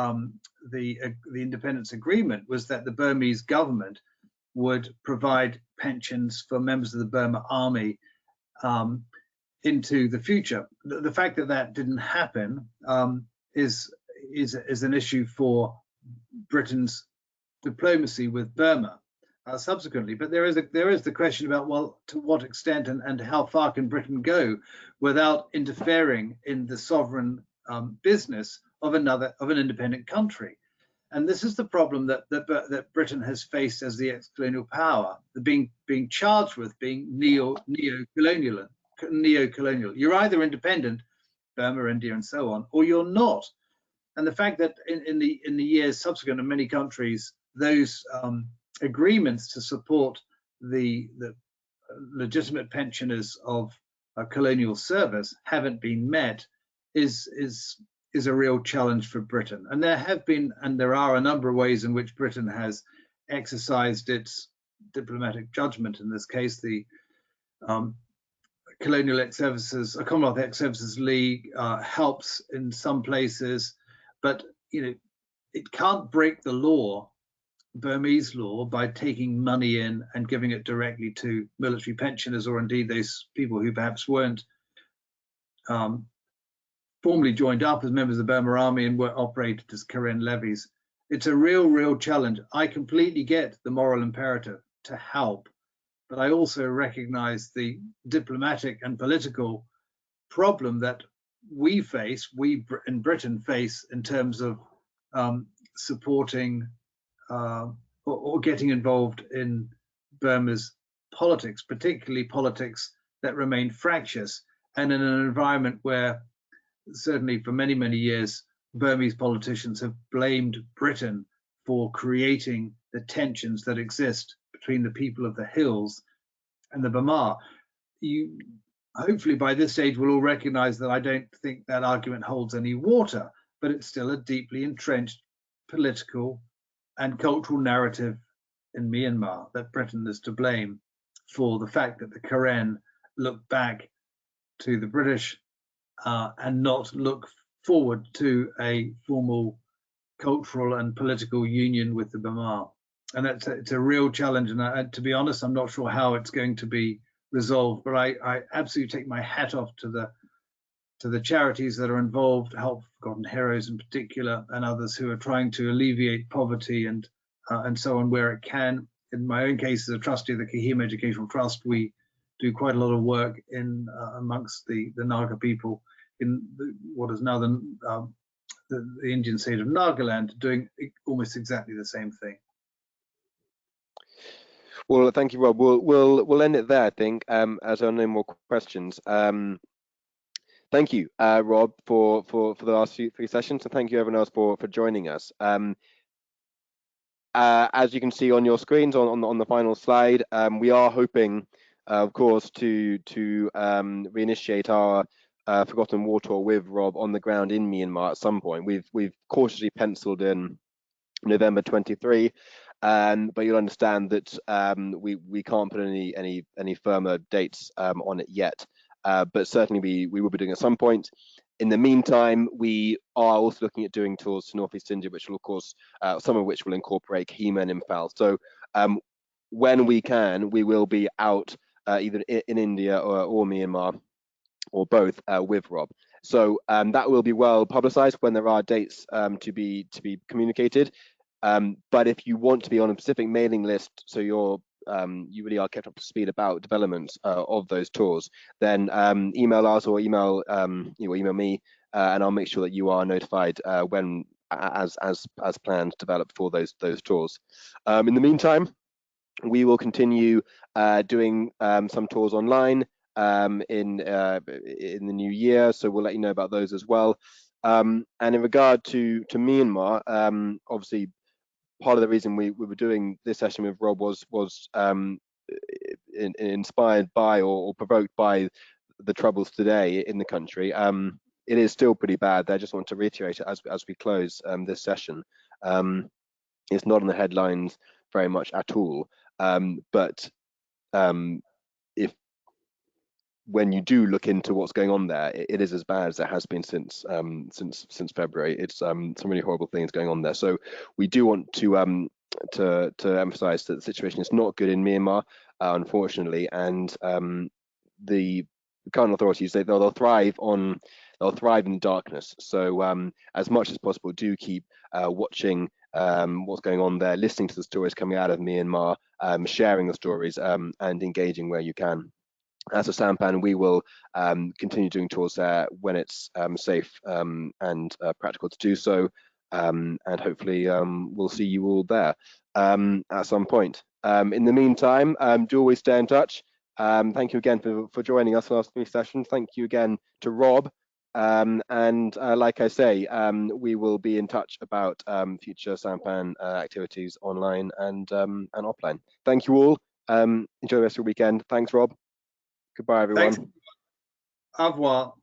independence agreement was that the Burmese government would provide pensions for members of the Burma army into the future. The fact that that didn't happen is an issue for Britain's diplomacy with Burma subsequently. But there is the question about, well, to what extent and how far can Britain go without interfering in the sovereign business of an independent country? And this is the problem that Britain has faced as the ex-colonial power, being charged with being neo-colonial. You're either independent, Burma, India, and so on, or you're not. And the fact that in the years subsequent in many countries, those agreements to support the legitimate pensioners of colonial service haven't been met is a real challenge for Britain. And there have been, and there are a number of ways in which Britain has exercised its diplomatic judgment. In this case, the Colonial Ex-Services, Commonwealth Ex-Services League helps in some places, but it can't break the law, Burmese law, by taking money in and giving it directly to military pensioners, or indeed those people who perhaps weren't formally joined up as members of the Burma army and were operated as Karen levies. It's a real challenge. I completely get the moral imperative to help, but I also recognize the diplomatic and political problem that we in Britain face in terms of supporting or getting involved in Burma's politics, particularly politics that remain fractious, and in an environment where certainly for many years Burmese politicians have blamed Britain for creating the tensions that exist between the people of the hills and the Bamar. You hopefully by this stage will all recognize that I don't think that argument holds any water, but it's still a deeply entrenched political and cultural narrative in Myanmar that Britain is to blame for the fact that the Karen look back to the British and not look forward to a formal cultural and political union with the Bamar. And it's a real challenge, and to be honest, I'm not sure how it's going to be resolved, but I absolutely take my hat off to the charities that are involved, Help Forgotten Heroes in particular, and others who are trying to alleviate poverty and so on where it can. In my own case as a trustee of the Kahima Educational Trust, we do quite a lot of work in amongst the Naga people in what is now the Indian state of Nagaland, doing almost exactly the same thing. Well, thank you, Rob. We'll end it there, I think, as there are no more questions. Thank you, Rob, for the last three sessions, and thank you everyone else for joining us. As you can see on your screens on the final slide, we are hoping, of course, to reinitiate our Forgotten War Tour with Rob on the ground in Myanmar at some point. We've cautiously penciled in November 23, but you'll understand that we can't put any firmer dates on it yet. But certainly we will be doing at some point. In the meantime, we are also looking at doing tours to Northeast India, which will, of course, some of which will incorporate Kahima and Imphal. So when we can, we will be out either in India or Myanmar, or both, with Rob. So that will be well publicized when there are dates to be communicated. But if you want to be on a specific mailing list, so you really are kept up to speed about developments of those tours, then email us or email me, and I'll make sure that you are notified when, as plans develop for those tours. In the meantime, we will continue doing some tours online in the new year, so we'll let you know about those as well. And in regard to Myanmar, obviously part of the reason we were doing this session with Rob was inspired by or provoked by the troubles today in the country. It is still pretty bad there. I just want to reiterate it as we close this session. It's not in the headlines very much at all, but if when you do look into what's going on there, it is as bad as it has been since February. It's some really horrible things going on there. So we do want to emphasize that the situation is not good in Myanmar, unfortunately, and the current authorities, they'll thrive in darkness. So as much as possible, do keep watching what's going on there, listening to the stories coming out of Myanmar, sharing the stories, and engaging where you can. As a Sampan, we will continue doing tours there when it's safe and practical to do so, and hopefully we'll see you all there at some point. In the meantime, do always stay in touch. Thank you again for joining us for the last 3 sessions. Thank you again to Rob. And like I say, we will be in touch about future Sampan activities online and offline. Thank you all. Enjoy the rest of your weekend. Thanks, Rob. Goodbye, everyone. Thanks. Au revoir.